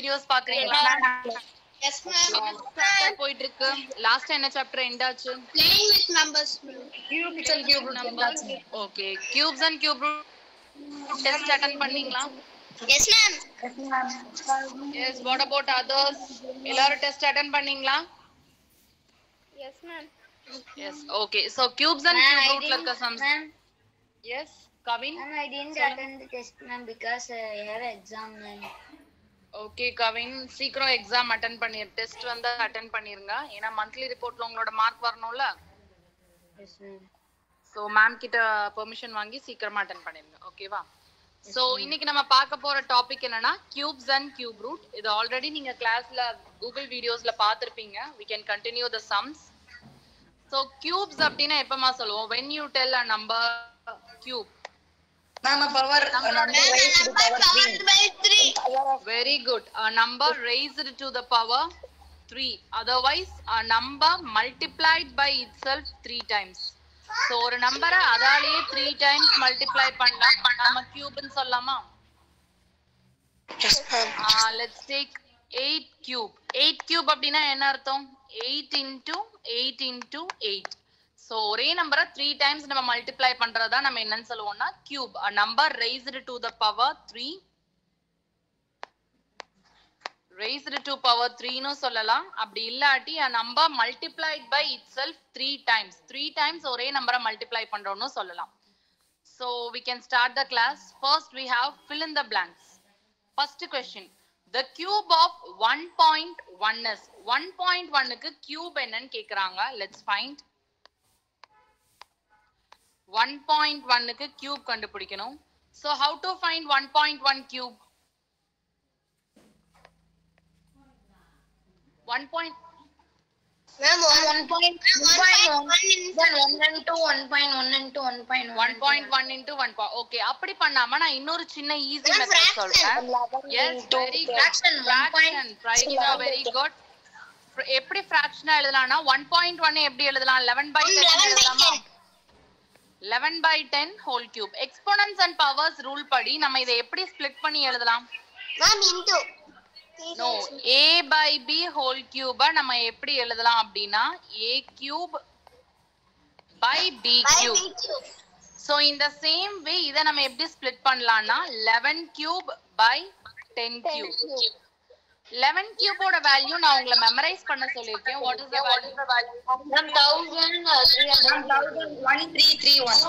Videos பாக்குறீங்களா? Yes, ma'am. Chapter போயிட்டு இருக்கு. லாஸ்ட் என்ன சாப்டர் எண்ட் ஆச்சு? Playing with numbers. Cubes and cube numbers. Okay, cubes and cube root test attend பண்ணீங்களா? Yes, ma'am. Yes, what about others? எல்லாரும் test attend பண்ணீங்களா? Yes, ma'am. Yes, okay. So cubes and cube rootல இருக்க sums. Ma'am, Yes, Kavin. ma'am, I didn't attend the test, ma'am, because I have exam, ma'am. Okay Kavin, சீக்கிரம் exam attend பண்ணிரு. Test வந்து attend பண்ணிருங்க. ஏன்னா monthly ரிப்போர்ட்ல உங்களோட mark வரணும்ல. Yes, ma'am. So ma'am கிட்ட permission வாங்கி சீக்கிரமா அட்டெண்ட் பண்ணிருங்க. ஓகேவா? சோ இன்னைக்கு நம்ம பார்க்க போற டாபிக் என்னன்னா cubes and cube root. இது ஆல்ரெடி நீங்க கிளாஸ்ல கூகுள் வீடியோஸ்ல பாத்திருப்பீங்க. We can continue the sums. So cubes அப்படினா எப்பமா சொல்லுவோம்? When you tell a number cube. Ma'am, a power number raised to the power 3. By 3. Very good. A number raised to the power 3. Otherwise, a number multiplied by itself 3 times. So, ஒரு நம்பரை அதாலேயே 3 times multiply பண்ணா நம்ம cube ன்னு சொல்லலாமா? Yes, ma'am. Let's take 8 cube. 8 cube அப்படின்னா என்ன அர்த்தம்? 8 into 8 into 8. So, ஒரே நம்பரை 3 times நம்ம multiply பண்றதா நம்ம என்னன்னு சொல்லுவோம்னா cube. A number raised to the power 3. Raised to power 3 னு சொல்லலாம். அப்படி இல்லாட்டி a number multiplied by itself 3 times. 3 times ஒரே நம்பரை multiply பண்றோம்னு சொல்லலாம். So, we can start the class. First, we have fill in the blanks. First question. The cube of 1.1 is 1.1 க்கு cube என்னன்னு கேக்குறாங்க. Let's find. 1.1 க்கு cube கண்டுபிடிக்கணும். So how to find 1.1 cube? 1. Ma'am, 1.1 into 1.1 into 1.1. 1.1 into 1. Okay, அப்படி பண்ணாம நான் இன்னொரு சின்ன ஈஸி மெத்தட் சொல்றேன். Yes, very good. Fraction, very good. எப்படி ஃபிராக்ஷனா எழுதலாம்னா 1.1 எப்படி எழுதலாம்? 11/10 எழுதலாமா? 11/10 whole cube. Exponents and powers rule படி நம்ம இதை எப்படி split பண்ணி எழுதலாம்? ma'am, into. No, a by b whole cube நம்ம எப்படி எழுதலாம் அப்படின்னா a cube by b cube. So in the same way இதை நம்ம எப்படி split பண்ணலாம்னா 11 cube by 10 cube. 11 cube ஓட வேல்யூ நான் உங்களை மெமரைஸ் பண்ண சொல்லிருக்கேன். What is the value? 1331.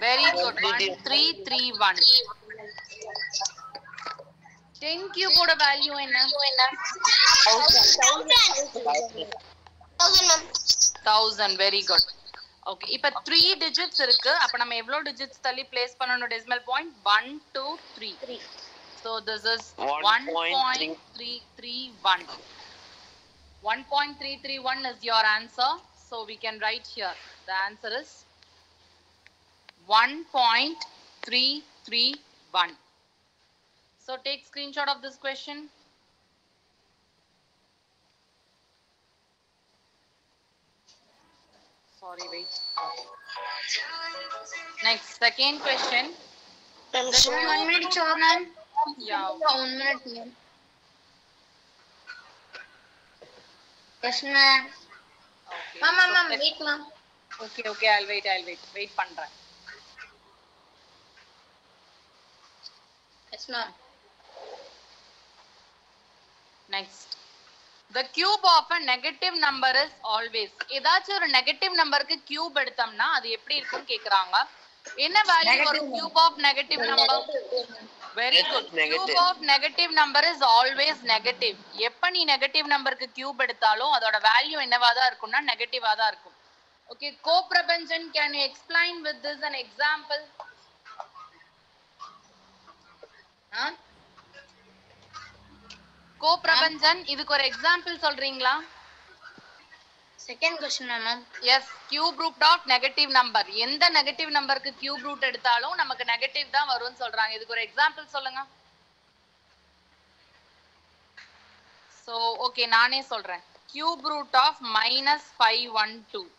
Very good. 1331. 10 cube ஓட வேல்யூ என்ன? 1000. Very good. Okay, இப்ப 3 digits இருக்கு. அப்ப நம்ம எவ்வளவு digits தள்ளி place பண்ணனும் decimal point? 1 2 3. So this is 1.331. 1.331 is your answer. So we can write here. The answer is 1.331. So take screenshot of this question. Sorry, wait. Next, second question. One minute, sure, ma'am. Yeah. 1 minute, ma'am. Yes, ma'am. Okay. Ma'am, wait, ma'am. Okay, I'll wait. Wait பண்றேன். Yes, ma'am. Next. The cube of a negative number is always. ஏதாச்சும் ஒரு negative நம்பருக்கு cube எடுத்தோம்னா அது எப்படி இருக்கும்னு கேக்குறாங்க. என்ன வேல்யூ வரும் cube of negative number? Very good. Cube of negative number is always negative. எப்ப நீ நெகட்டிவ் நம்பருக்கு கியூப் எடுத்தாலும் அதோட வேல்யூ என்னவா தான் இருக்கும்னா நெகட்டிவா தான் இருக்கும். Okay, co-பிரபஞ்சன், can you explain with this an example? co-பிரபஞ்சன், இதுக்கு ஒரு எக்ஸாம்பிள் சொல்றீங்களா? Second question, ma'am. Yes, cube root of negative number. எந்த நெகட்டிவ் நம்பருக்கு cube root எடுத்தாலும் நமக்கு நெகட்டிவ் தான் வரும்னு சொல்றாங்க. இதுக்கு ஒரு எக்ஸாம்பிள் சொல்லுங்க. So, okay, நானே சொல்றேன். Cube root of -512.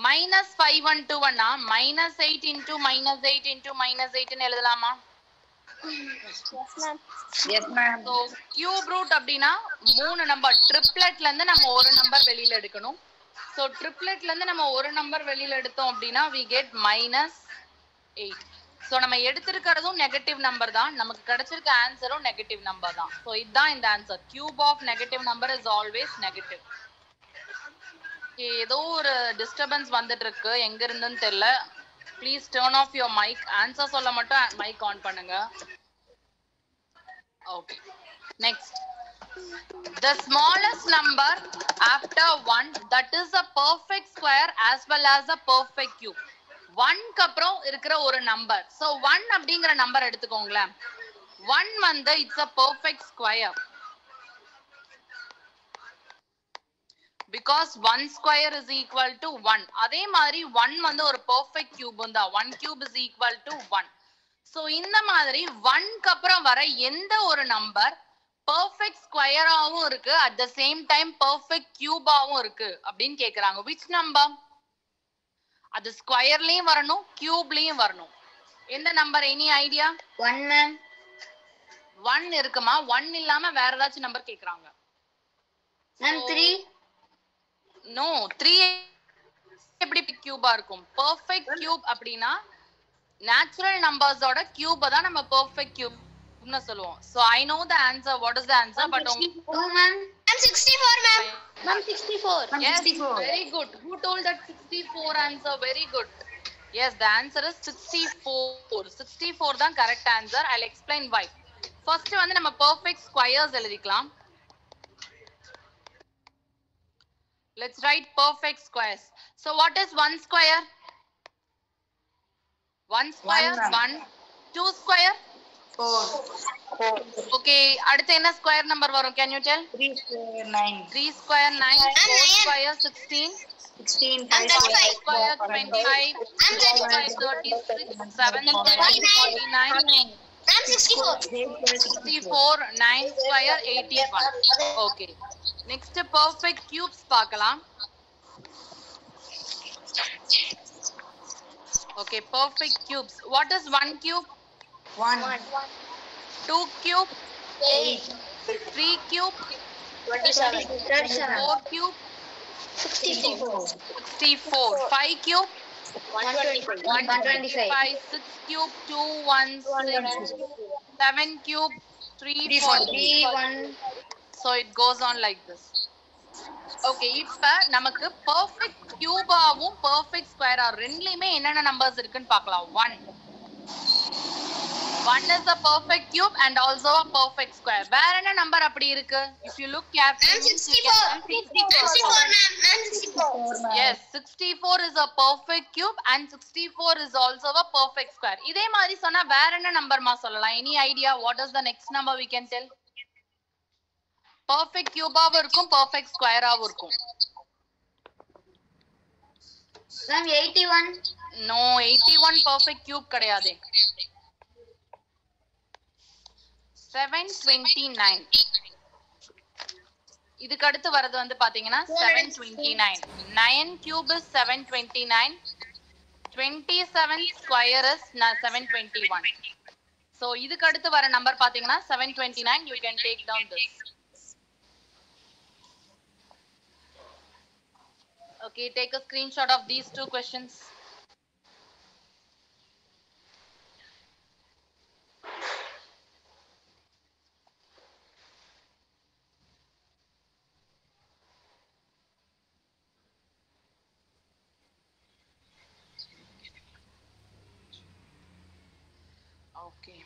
-512 -8 into -8 into -8 ன்னு எழுதலாமா? Yes, ma'am. So cube root அப்படினா மூணு நம்பர் ட்ரிப்லெட்ல இருந்து நம்ம ஒரு நம்பர் வெளியில எடுக்கணும். So ட்ரிப்லெட்ல இருந்து நம்ம ஒரு நம்பர் வெளியில எடுத்தோம் அப்படினா we get -8. So நம்ம எடுத்திருக்கிறதும் நெகட்டிவ் நம்பர் தான், நமக்கு கிடைச்சிருக்க ஆன்சரும் நெகட்டிவ் நம்பர் தான். So இதுதான் இந்த answer. Cube of negative number is always negative. ஏதோ ஒரு டிஸ்டர்பன்ஸ் வந்துட்டு இருக்கு, எங்க இருந்துன்னு தெரியல. Please turn off your mic. Answer சொல்ல மட்டும் மைக் ஆன் பண்ணுங்க. Okay. Next. The smallest number after 1 that is a perfect square as well as a perfect cube. 1 க்கு அப்புறம் இருக்கிற ஒரு நம்பர். So 1 அப்படிங்கிற நம்பர் எடுத்துக்கோங்களேன். 1 வந்து it's a perfect square. Because 1 square is equal to 1. அதே மாதிரி 1 வந்து ஒரு perfect cube தான். 1 cube is equal to 1. So இந்த மாதிரி 1 க்கு அப்புறம் வர எந்த ஒரு நம்பர் perfect square ஆவும் இருக்கு, at the same time perfect cube ஆவும் இருக்கு அப்படினு கேக்குறாங்க. which number? அது ஸ்கொயர்லயும் வரணும், கியூப்லயும் வரணும். எந்த நம்பர்? Any idea? 1 ma'am. 1 இருக்குமா? 1 இல்லாம வேற ஏதாச்சும் நம்பர் கேக்குறாங்க. Ma'am 3. No, 3 எப்படி கியூபா இருக்கும்? perfect cube அப்படினா natural numbers oda cube தான் நம்ம perfect cube னு சொல்லுவோம். So I know the answer. What is the answer? But 2 ma'am. I'm 64 ma'am. Ma'am 64. yes, 64. very good. Who told that 64 answer? Very good. Yes, the answer is 64. 64 தான் correct answer. I'll explain why. First வந்து நம்ம perfect squares எழுதிக்கலாம். Let's write perfect squares. So what is 1 square? 1 square, 1. 2 square? 4. Okay, அடுத்து என்ன square number வரும்? Can you tell? 3 square 9. 3 square 9, 4 square 16, 16. 5 square 25, 6 square 36, 7 square 49, I'm 64. 64, 9 square 81. Okay. Next perfect cubes பார்க்கலாம். Okay, perfect cubes. What is 1 cube? 1. 2 cube? 8. 3 cube? 27. 4 cube? 64. 64. 5 cube? 125. 125. 6 cube? 2 1 6. 7 cube? 3 40. So it goes on like this. Okay, இப்ப நமக்கு perfect cube ஆவும் perfect square ஆ ரெண்டுலயுமே என்னென்ன numbers இருக்குன்னு பார்க்கலாம். 1 is a perfect cube and also a perfect square. வேற என்ன number அப்படி இருக்கு? If you look carefully, I'm 64. I'm 64 ma'am. I'm 64. Yes, 64 is a perfect cube and 64 is also a perfect square. இதே மாதிரி சொன்னா வேற என்ன நம்பர்மா சொல்லலாம்? Any idea? What is the next number we can tell? Perfect cube ஆவும் இருக்கும், perfect square ஆவும் இருக்கும். Ma'am 81. No, 81 perfect cube கிடையாது. 729. இதுக்கு அடுத்து வரது வந்து பாத்தீங்கன்னா 729. 9 cube is 729. 27 square is 721. So இதுக்கு அடுத்து வர நம்பர் பாத்தீங்கன்னா 729. You can take down this. Okay, take a screenshot of these two questions. Okay.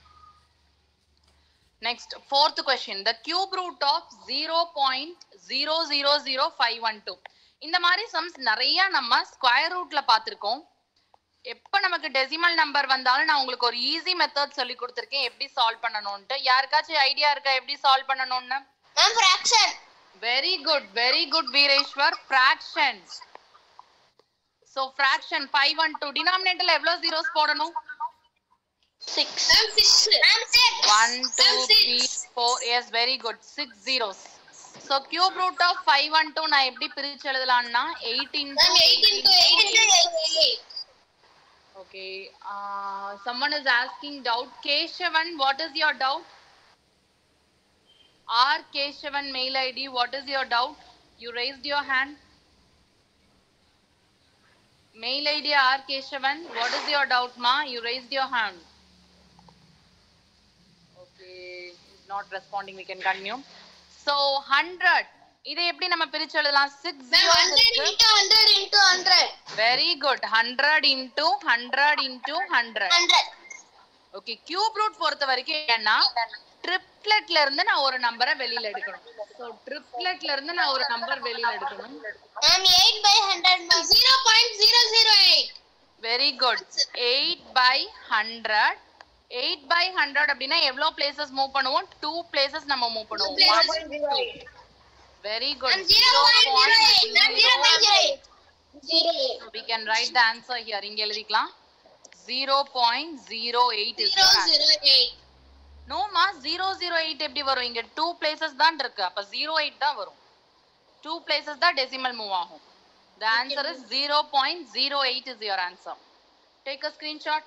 Next, fourth question. The cube root of 0.000512. இந்த மாதிரி சம்ஸ் நிறைய நம்ம ஸ்கொயர் ரூட்ல பார்த்திருக்கோம். எப்ப நமக்கு டெசிமல் நம்பர் வந்தாலும் நான் உங்களுக்கு ஒரு ஈஸி மெத்தட் சொல்லி கொடுத்திருக்கேன் எப்படி சால்வ் பண்ணணும்னு. யாருக்காச்சும் ஐடியா இருக்கா எப்படி சால்வ் பண்ணணும்னு? Ma'am fraction. Very good வீரேஸ்வர். fraction. So fraction 512 denominatorல எவ்வளவு zeros போடணும்? 6. Ma'am 6. Ma'am 6. 1 2 3 4. Yes, very good. 6 zeros. So cube root of 512 நான் எப்படி பிரிச்சு எழுதலாம்னா 8 into 8 into 8. Okay. Someone is asking doubt. Keshavan, what is your doubt? R Keshavan mail ID. What is your doubt? You raised your hand. Mail ID R Keshavan. What is your doubt, ma? You raised your hand. Okay, he's not responding. We can continue. So 100. இதை எப்படி நம்ம பிரிச்சு எழுதலாம்? 6 zeros இருக்கு. 100 into 100. Very good. 100 into 100 into 100. 100. Okay, cube root பொறுத்த வரைக்கும் என்னன்னா ட்ரிப்லெட்ல இருந்து நான் ஒரு நம்பரை வெளியில எடுக்கணும். சோ ட்ரிப்லெட்ல இருந்து நான் ஒரு நம்பர் வெளியில எடுக்கணும். Ma'am 8 by 100 0.008. Very good. 8 by 100. 8 by 100 அப்படினா எவ்வளவு places மூவ் பண்ணுவோம்? 2 places நம்ம மூவ் பண்ணுவோம். 1 Very good. 0.08. So we can write the answer here. இங்க எழுதிக்கலாம். 0.08 is your answer. 008. No ma, 008 எப்படி வரும்? இங்க 2 places தான் இருக்கு. அப்ப 08 தான் வரும். 2 places தான் decimal move ஆகும். The answer is 0.08 is your answer. Take a screenshot.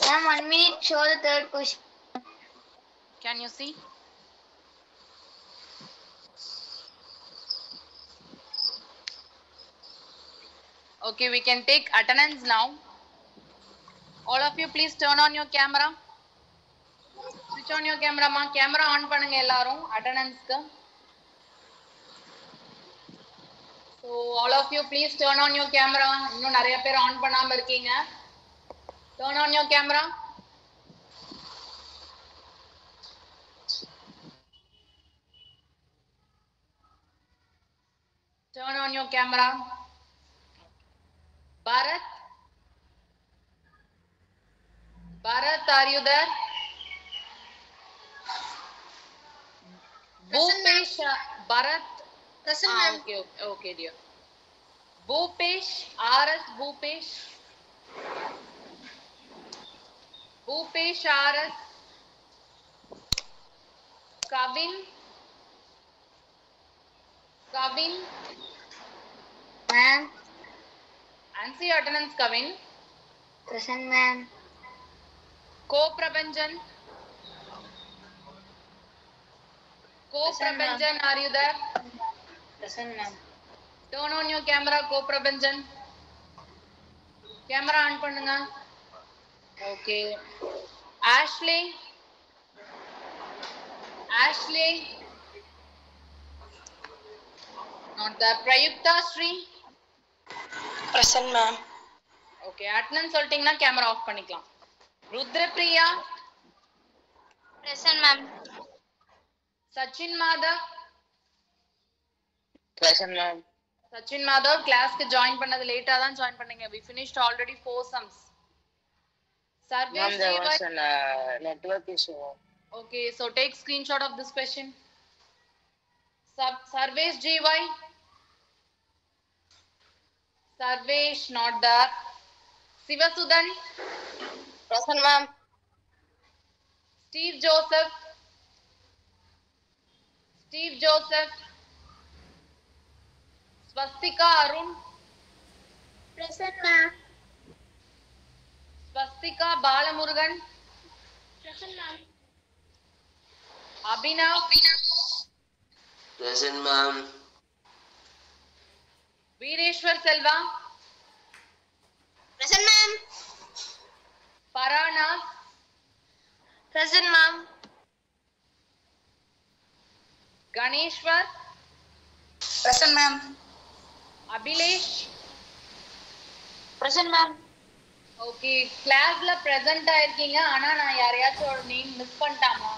Ma'am, 1 minute, show the third question. Can you see? Okay, we can take attendance now. All of you please turn on your camera. Switch on your camera ma. Camera on பண்ணுங்க எல்லாரும் attendance க்கு. So all of you please turn on your camera. இன்னும் நிறைய பேர் on பண்ணாம இருக்கீங்க. Turn on your camera. Turn on your camera. Bharat. Bharat, are you there? Bhupesh, Bharat. Present, ma'am. Okay, okay, dear. Bhupesh, RS Bhupesh. Bhupesh, RS. Kavin. Kavin. Ma'am, Answer your attendance, Kavin. present, ma'am. Co-Prabhanjan. Co-Prabhanjan, are you there? Present, ma'am. Turn on your camera, Co-Prabhanjan. Camera on பண்ணுங்க. Okay. Ashley. Ashley. Not there. Prayukta Sri. Present, ma'am. Okay. Attendance சொல்லிட்டீங்கன்னா camera off பண்ணிக்கலாம். Rudrapriya. Present, ma'am. Sachin Madhav. Present, ma'am. Sachin Madhav கிளாஸ்க்கு join பண்ணது லேட்டா தான் join பண்ணீங்க. We finished already 4 sums. Sarvesh Ma'am, there was Jiva. an network issue. Okay, so take screenshot of this question. Sarvesh GY. Sarvesh not there. Sivasudan. Present, ma'am. Steve Joseph. Steve Joseph. Swastika Arun. Present, ma'am. Swastika Balamurugan. Present, ma'am. Abhinav. Present, ma'am. Veereshwar Selva. Present, ma'am. Parana. Present, ma'am. Ganeshwar. Present, ma'am. Abhilesh. Present, ma'am. Okay, classல present ஆயிருக்கீங்க. ஆனா நான் யாரையாச்சும் ஒரு name miss பண்ணிட்டாமா?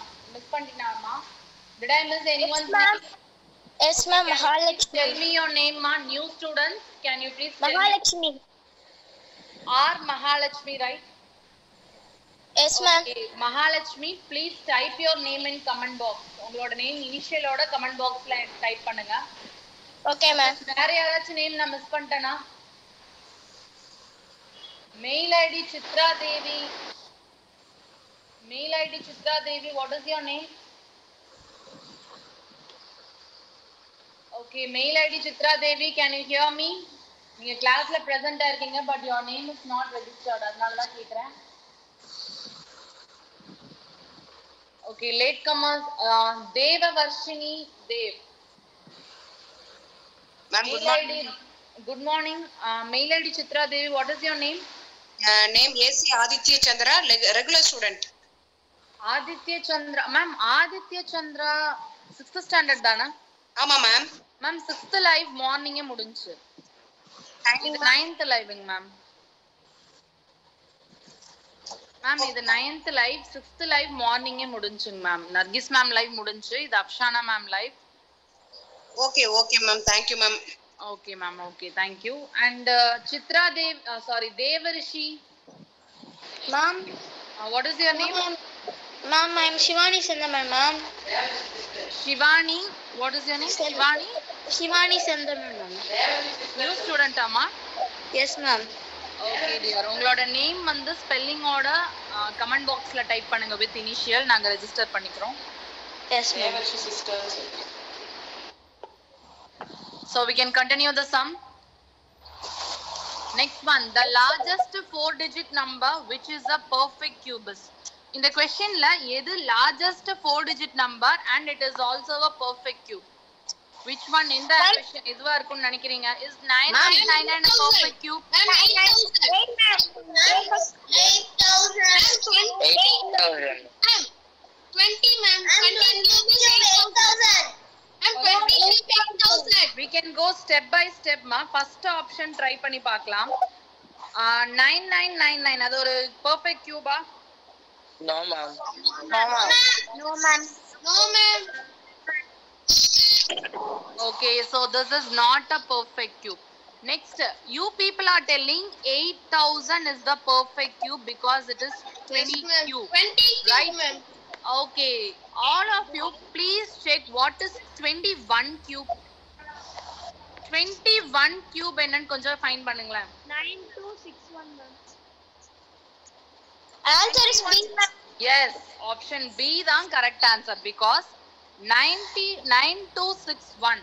Did I miss anyone's name? Yes, ma'am. Mahalakshmi. Tell me your name, ma. New students, can you please tell me? Mahalakshmi. R Mahalakshmi, right? Yes, ma'am. Okay, Mahalakshmi, please type your name in comment box. உங்களோட name இனிஷியலோட comment பாக்ஸ்ல type பண்ணுங்க. Okay, ma'am. வேற யாராச்சும் name நான் miss பண்ணிட்டேனா? Mail ID Chitra Devi. Mail ID Chitra Devi, what is your name? Okay, mail ID Chitra Devi, can you hear me? நீங்க கிளாஸ்ல present இருக்கீங்க but your name is not registered. அதனால தான் கேக்குறேன். Okay, late comers, Devavarshini Dev. Ma'am, Mail good morning. ID, good morning. Mail ID Chitra Devi, what is your name? Name AC Aditya Chandra, regular student. Aditya Chandra. Ma'am, Aditya Chandra 6th standard தானா? ஆமா ma'am. Ma'am 6th live morning முடிஞ்சு. இது 9th liveங்க ma'am. Ma'am இது 9th live, 6th live morning முடிஞ்சுங்க ma'am. Nargis ma'am live முடிஞ்சு. இது Afshana ma'am live. Okay, okay ma'am. Thank you ma'am. Okay ma'am. Okay, thank you. And Chitra Dev, sorry, Devarishi. Ma'am. What is your name? Ma'am, I'm Shivani Sendaman, ma'am. Shivani. What is your name? Shivani. Shivani Sendaman, ma'am. New student amma? Yes, ma'am. Okay dear. உங்களோட name வந்து spelling ஓட comment பாக்ஸ்ல type பண்ணுங்க with initial, நாங்க register பண்ணிக்கிறோம். Yes, ma'am. So we can continue the sum. Next one, the largest 4-digit number which is a perfect cube is. In the question la edu largest 4-digit number and it is also a perfect cube. Which one in the question இதுவா இருக்கும்னு நினைக்கிறீங்க? Is 999 a perfect cube? 20 ma'am. 8,000. We can go step by step ma. First option try பண்ணி பார்க்கலாம். 9999 அது ஒரு perfect cube ah? No ma'am. No ma'am. Okay, so this is not a perfect cube. Next, you people are telling 8,000 is the perfect cube because it is 20 cube. 20 Right? ma'am. Okay, all of you please check what is 21 cube. 21 cube என்னன்னு கொஞ்சம் find பண்ணுங்களேன். 9261 ma'am. Answer is B ma'am. Yes, option B தான் correct answer because 9261.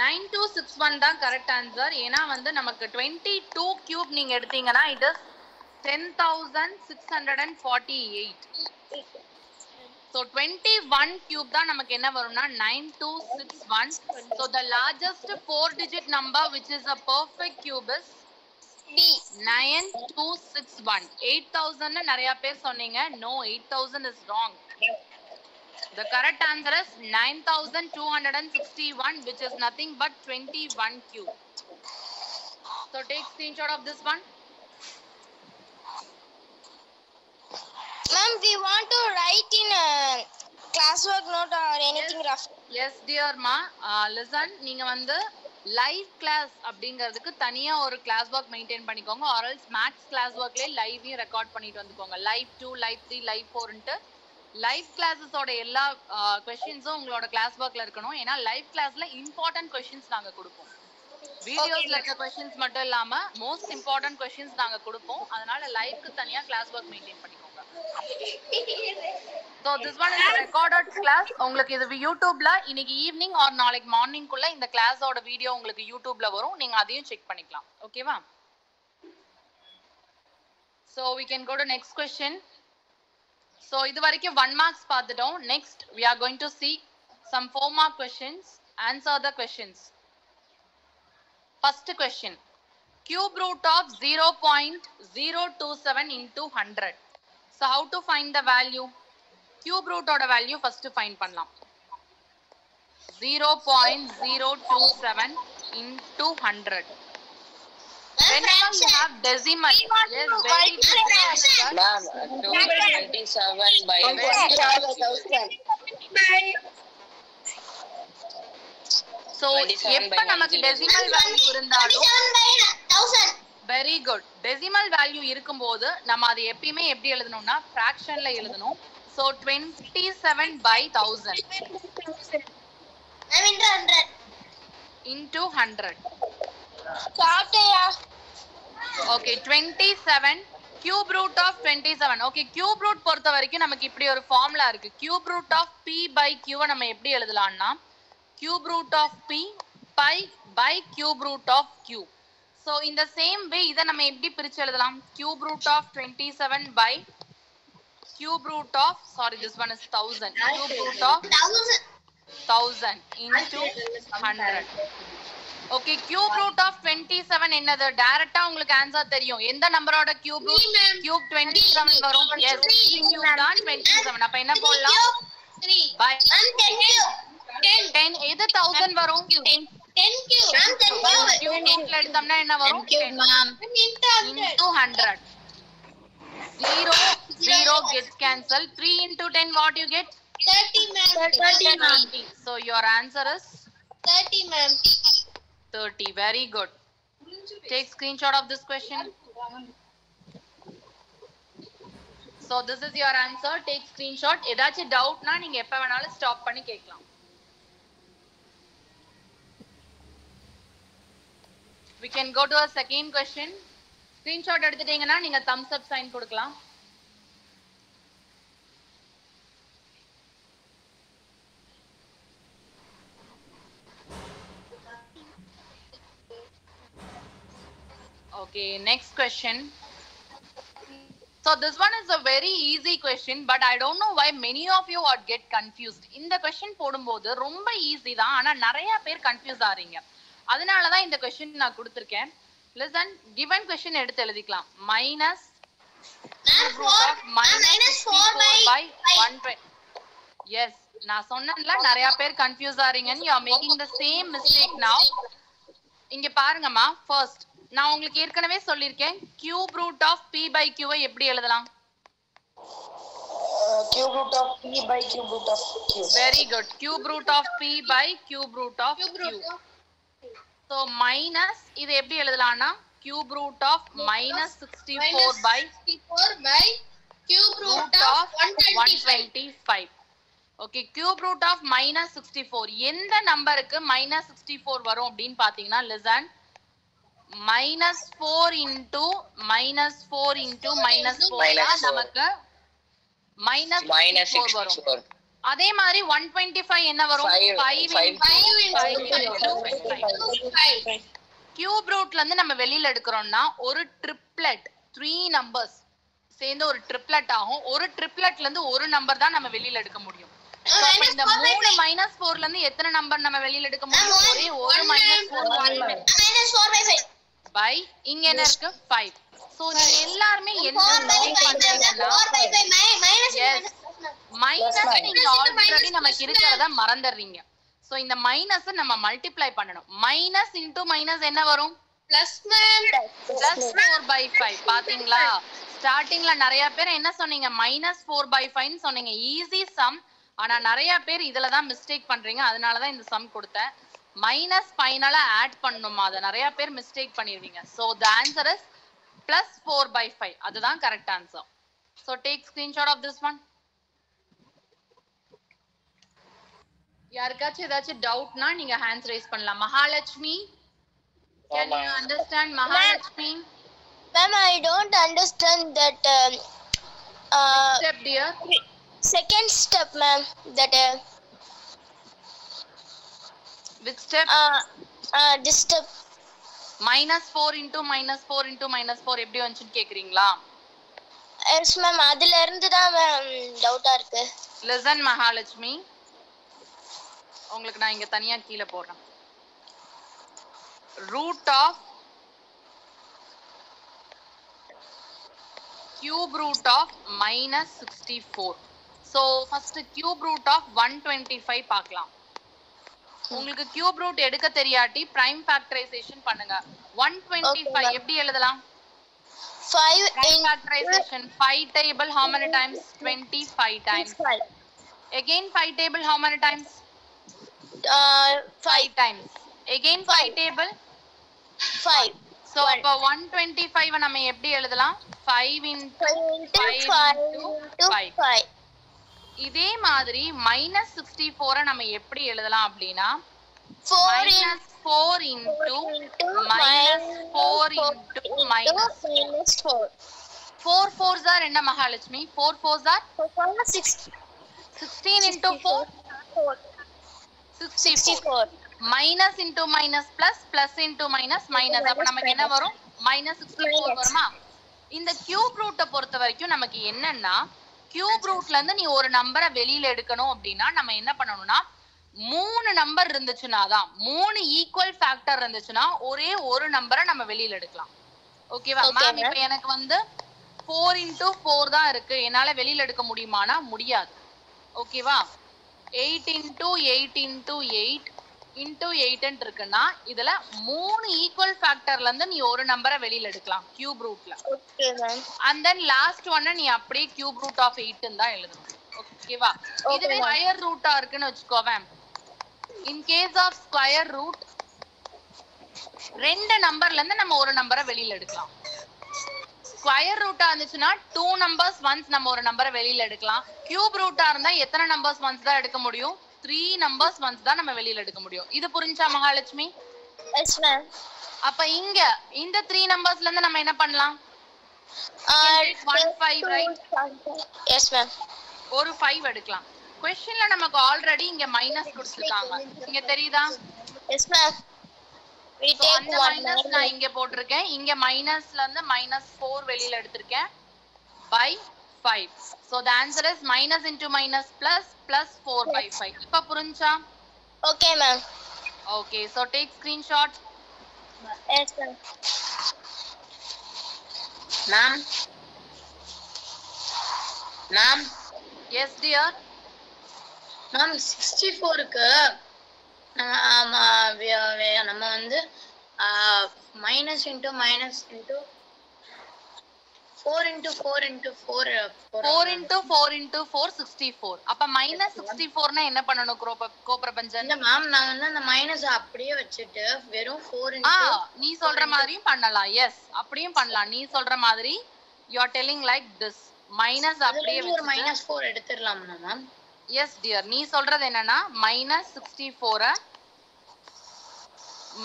9261 தான் correct answer. ஏனா வந்து நமக்கு 22 cube நீங்க எடுத்தீங்கன்னா it is 10,648. So 21 cube தான் நமக்கு என்ன வரும்னா 9261. So the largest 4-digit number which is a perfect cube is B. 9261. 8,000 ன்னு நிறைய பேர் சொன்னீங்க. No, 8,000 is wrong. The correct answer is 9,261 which is nothing but 21 cube. So take screenshot of this one. Ma'am, we want to write in classwork note or anything rough. Yes dear ma. Listen, நீங்க வந்து live class அப்படிங்கிறதுக்கு தனியா ஒரு class work maintain பண்ணிக்கோங்க. or else maths class ஒர்க்லயே லைவையும் record பண்ணிட்டு வந்துக்கோங்க. லைவ் 2, லைவ் 3, லைவ் 4ன்ட்டு லைவ் கிளாஸஸோட எல்லா क्वेश्चंसும் உங்களோட கிளாஸ் ஒர்க்ல இருக்கணும். ஏனா லைவ் கிளாஸ்ல இம்பார்ட்டன்ட் क्वेश्चंस நாங்க கொடுப்போம். வீடியோஸ்ல இருக்க क्वेश्चंस மட்டும் இல்லாம மோஸ்ட் இம்பார்ட்டன்ட் क्वेश्चंस நாங்க கொடுப்போம். அதனால லைவ்க்கு தனியா கிளாஸ் ஒர்க் மெயின்டைன் பண்ணிக்கோங்க. So this one is a recorded class. உங்களுக்கு இது YouTubeல இன்னைக்கு ஈவினிங் or நாளைக்கு மார்னிங் குள்ள இந்த கிளாஸோட வீடியோ உங்களுக்கு YouTubeல வரும். நீங்க அதையும் செக் பண்ணிக்கலாம். ஓகேவா? So we can go to next question. So இது வரைக்கும் 1 marks பார்த்துட்டோம். Next we are going to see some 4 mark questions. Answer the questions. First question. Cube root of 0.027 into 100. So how to find the value? Cube root oda value first find பண்ணலாம். 0.027 into 100. Whenever you have decimal, yes, very good. Ma'am, 227 by 1000. So எப்ப நமக்கு decimal value இருந்தாலும் 27/1000. very good. Decimal value இருக்கும்போது நம்ம அதை எப்பயுமே எப்படி எழுதணும்னா fractionல எழுதணும். So 27/1000 I'm into 100. into 100. Start ya. Okay, 27 cube root of 27. Okay, cube root பொறுத்த வரைக்கும் நமக்கு இப்படி ஒரு ஃபார்முலா இருக்கு. Cube root of p by q நம்ம எப்படி எழுதலாம்னா cube root of p pi by cube root of q. So in the same way இத நம்ம எப்படி பிரிச்சு எழுதலாம்? Cube root of 27 by cube root of, sorry, this one is 1000. Cube root of 1000 into 100. Okay, cube root of 27 என்னது? டைரக்டா உங்களுக்கு answer தெரியும். எந்த நம்பரோட cube root? Cube 27 வரும். Yes, cube தான் 27. அப்ப என்ன போடலாம்? By 10. எது 1000 வரும்? 10 cube. Cube எடுத்தோம்னா என்ன வரும்? 10 into 100. 0 gets cancelled. 3 into 10 what you get? 30 ma'am. 30 ma'am. So your answer is 30 ma'am. 30. Very good. Take screenshot of this question. So this is your answer. Take screenshot. ஏதாச்சும் டவுட்னா நீங்க எப்ப வேணாலும் ஸ்டாப் பண்ணி கேட்கலாம். We can go to a second question. Screenshot எடுத்துட்டீங்கன்னா நீங்க thumbs up sign கொடுக்கலாம். Okay, next question. So this one is a very easy question, but I don't know why many of you are get confused. இந்த question போடும்போது ரொம்ப easy தான், ஆனா நிறைய பேர் கன்ஃபியூஸ் ஆறீங்க. அதனால தான் இந்த question நான் கொடுத்திருக்கேன். Listen, given question எடுத்து எழுதிக்கலாம். minus 4 by 120. Yes, நான் சொன்னேன்ல நிறைய பேர் confuse ஆறீங்கன்னு. You are making the same mistake now. இங்க பாருங்கம்மா, first நான் உங்களுக்கு ஏற்கனவே சொல்லிருக்கேன் cube root of p by q ஐ எப்படி எழுதலாம்? Cube root of p by cube root of q. Very good. Cube root of p by cube root of q. So minus இது எப்படி எழுதலாம்னா cube root of minus 64 by cube root of 125. Okay, cube root of minus 64. எந்த நம்பருக்கு minus 64 வரும் அப்படின்னு பாத்தீங்கன்னா listen, minus 4 into minus 4 into minus 4 தான் நமக்கு minus 64 வரும். அதே மாதிரி 125 என்ன வரும்? 5 into 5. கியூப் ரூட்ல இருந்து நம்ம வெளியில எடுக்கிறோம்னா ஒரு ட்ரிப்ளெட் 3 நம்பர்ஸ் சேர்ந்து ஒரு ட்ரிப்ளெட் ஆகும். ஒரு ட்ரிப்ளெட்ல இருந்து ஒரு நம்பர் தான் நம்ம வெளியில எடுக்க முடியும். இந்த 3 - 4ல இருந்து எத்தனை நம்பர் நம்ம வெளியில எடுக்க முடியும்? ஒரே ஒரு -4 பை இங்க என்ன இருக்கு 5. சோ நீங்க எல்லாரும் என்ன பண்றீங்கன்னா மைனஸ் நீங்க ஆல்ரெடி நமக்கு இருக்கிறத மறந்துறீங்க. சோ இந்த மைனஸ் நம்ம மல்டிப்ளை பண்ணனும். மைனஸ் இன்டு மைனஸ் என்ன வரும்? Plus ma'am. பிளஸ் 4/5. பாத்தீங்களா? ஸ்டார்டிங்ல நிறைய பேர் என்ன சொன்னீங்க? -4/5 ன்னு சொன்னீங்க. Easy sum. ஆனா நிறைய பேர் இதுல தான் மிஸ்டேக் பண்றீங்க. அதனால தான் இந்த சம் கொடுத்தேன். -5 னால ஆட் பண்ணனுமா? அத நிறைய பேர் மிஸ்டேக் பண்ணிடுவீங்க. So the answer is +4/5. அதுதான் correct answer. So take screenshot of this one. யாருக்காச்சும் ஏதாச்சும் டவுட்னா நீங்க ஹேண்ட்ஸ் ரைஸ் பண்ணலாம். Mahalakshmi, can you understand Mahalakshmi? Ma'am, I don't understand that step dear. Second step, ma'am. That which step? This step. -4 into -4 into -4 எப்படி வந்துச்சுன்னு கேக்குறீங்களா? Yes ma'am, அதுல இருந்து தான் ma'am டவுட்டா இருக்கு. Listen Mahalakshmi, உங்களுக்கு நான் இங்க தனியா கீழ போடுறேன். root of cube root of -64. so first cube root of 125 பார்க்கலாம். உங்களுக்கு cube root எடுக்க தெரியாட்டி prime factorization பண்ணுங்க. 125 எப்படி எழுதலாம்? 5 prime factorization 5 table how many times? 25 times. Again 5 table how many times? 5 times. Again 5 table 5. so அப்ப 125 நம்ம எப்படி எழுதலாம்? 5 into 5. இதே மாதிரி -64 நம்ம எப்படி எழுதலாம் அப்படினா -4 into -4 into -4. 4 4s are என்ன Mahalakshmi? 4 4s are 16 into 4 64. minus into minus plus plus into minus minus அப்ப நமக்கு என்ன வரும்? minus 64 வருமா? இந்த கியூப் ரூட்டை பொறுத்த வரைக்கும் நமக்கு என்னன்னா கியூப் ரூட்ல இருந்து நீ ஒரு நம்பரை வெளியில எடுக்கணும் அப்படின்னா நம்ம என்ன பண்ணணும்னா 3 நம்பர் இருந்துச்சுன்னா தான் 3 ஈக்குவல் ஃபேக்டர் இருந்துச்சுன்னா ஒரே ஒரு நம்பரை நம்ம வெளியில எடுக்கலாம். ஓகேவா மேம்? இப்போ எனக்கு வந்து 4 into 4 தான் இருக்கு, என்னால வெளியில எடுக்க முடியுமானா முடியாது. ஓகேவா? 8 into 8 into 8 into 8 இருக்குன்னா இதுல 3 ஈக்குவல் ஃபேக்டர்ல இருந்து நீ ஒரு நம்பரை வெளியில எடுக்கலாம் கியூப் ரூட்ல. Okay ma'am. and then last ஒன்ன நீ அப்படியே கியூப் ரூட் ஆஃப் 8 ன்னு தான் எழுதணும். ஓகேவா? இதுவே ஸ்கொயர் ரூட்டா இருக்குன்னு வெச்சுக்கோவேன். in case of square root ரெண்டு நம்பர்ல இருந்து நம்ம ஒரு நம்பரை வெளியில எடுக்கலாம். ஸ்கொயர் ரூட்டா இருந்துச்சுன்னா 2 நம்பர்ஸ் ஒன்ஸ் நம்ம ஒரு நம்பரை வெளியில எடுக்கலாம். கியூப் ரூட்டா இருந்தா எத்தனை நம்பர்ஸ் ஒன்ஸ் தான் எடுக்க முடியும்? 3 நம்பர்ஸ் ஒன்ஸ் தான் நம்ம வெளியில எடுக்க முடியும். இது புரிஞ்சா மகாலட்சுமி? Yes ma'am. அப்ப இங்க இந்த 3 நம்பர்ஸ்ல இருந்து நம்ம என்ன பண்ணலாம்? 1 5 ரைட்? Yes ma'am. ஒரு 5 எடுக்கலாம். क्वेश्चनல நமக்கு ஆல்ரெடி இங்க மைனஸ் கொடுத்திருக்காங்க. இங்க தெரியுதா? Yes ma'am. we take one minus நான் இங்க போட்டுருக்கேன். இங்க மைனஸ்ல இருந்து -4 வெளியில எடுத்துர்க்கேன் by 5. so the answer is minus into minus plus plus 4 by 5. இப்ப புரிஞ்சா? okay ma'am. okay so take screenshot. yes ma'am. ma'am yes dear. ma'am 64 க்கு நம்ம வந்து minus into minus into 4 into 4 into 4 4 into 4 into 4 64. அப்ப minus 64 னா என்ன பண்ணனும் கோப்ரபஞ்சன்? இல்ல மேம் நான் வந்து அந்த மைனஸ் அப்படியே வச்சிட்டு வெறும் 4 into நீ சொல்ற மாதிரியும் பண்ணலாம். எஸ் அப்படியும் பண்ணலாம். நீ சொல்ற மாதிரி you are telling like this minus அப்படியே ஒரு -4 எடுத்துறலாம்னா மேம்? yes dear. நீ சொல்றது என்னன்னா -64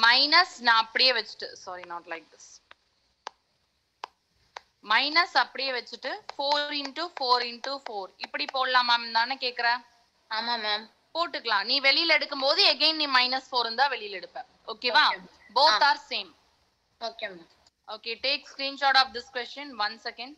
மைனஸ் நான் அப்படியே வச்சிட்டு sorry not like this minus அப்படியே வச்சிட்டு 4 into 4 into 4 இப்படி போடலாமா தானே கேக்குற? ஆமா மேம் போட்டுக்கலாம். நீ வெளியில எடுக்கும்போது again நீ -4 இருந்தா வெளியில எடுப்ப. ஓகேவா? both are same. okay ma'am. okay take screenshot of this question. 1 second.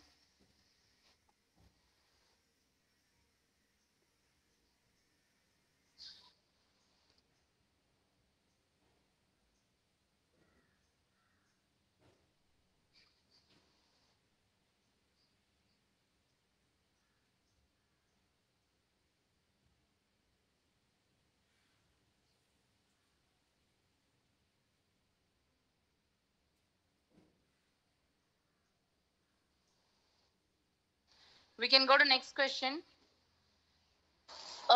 we can go to next question.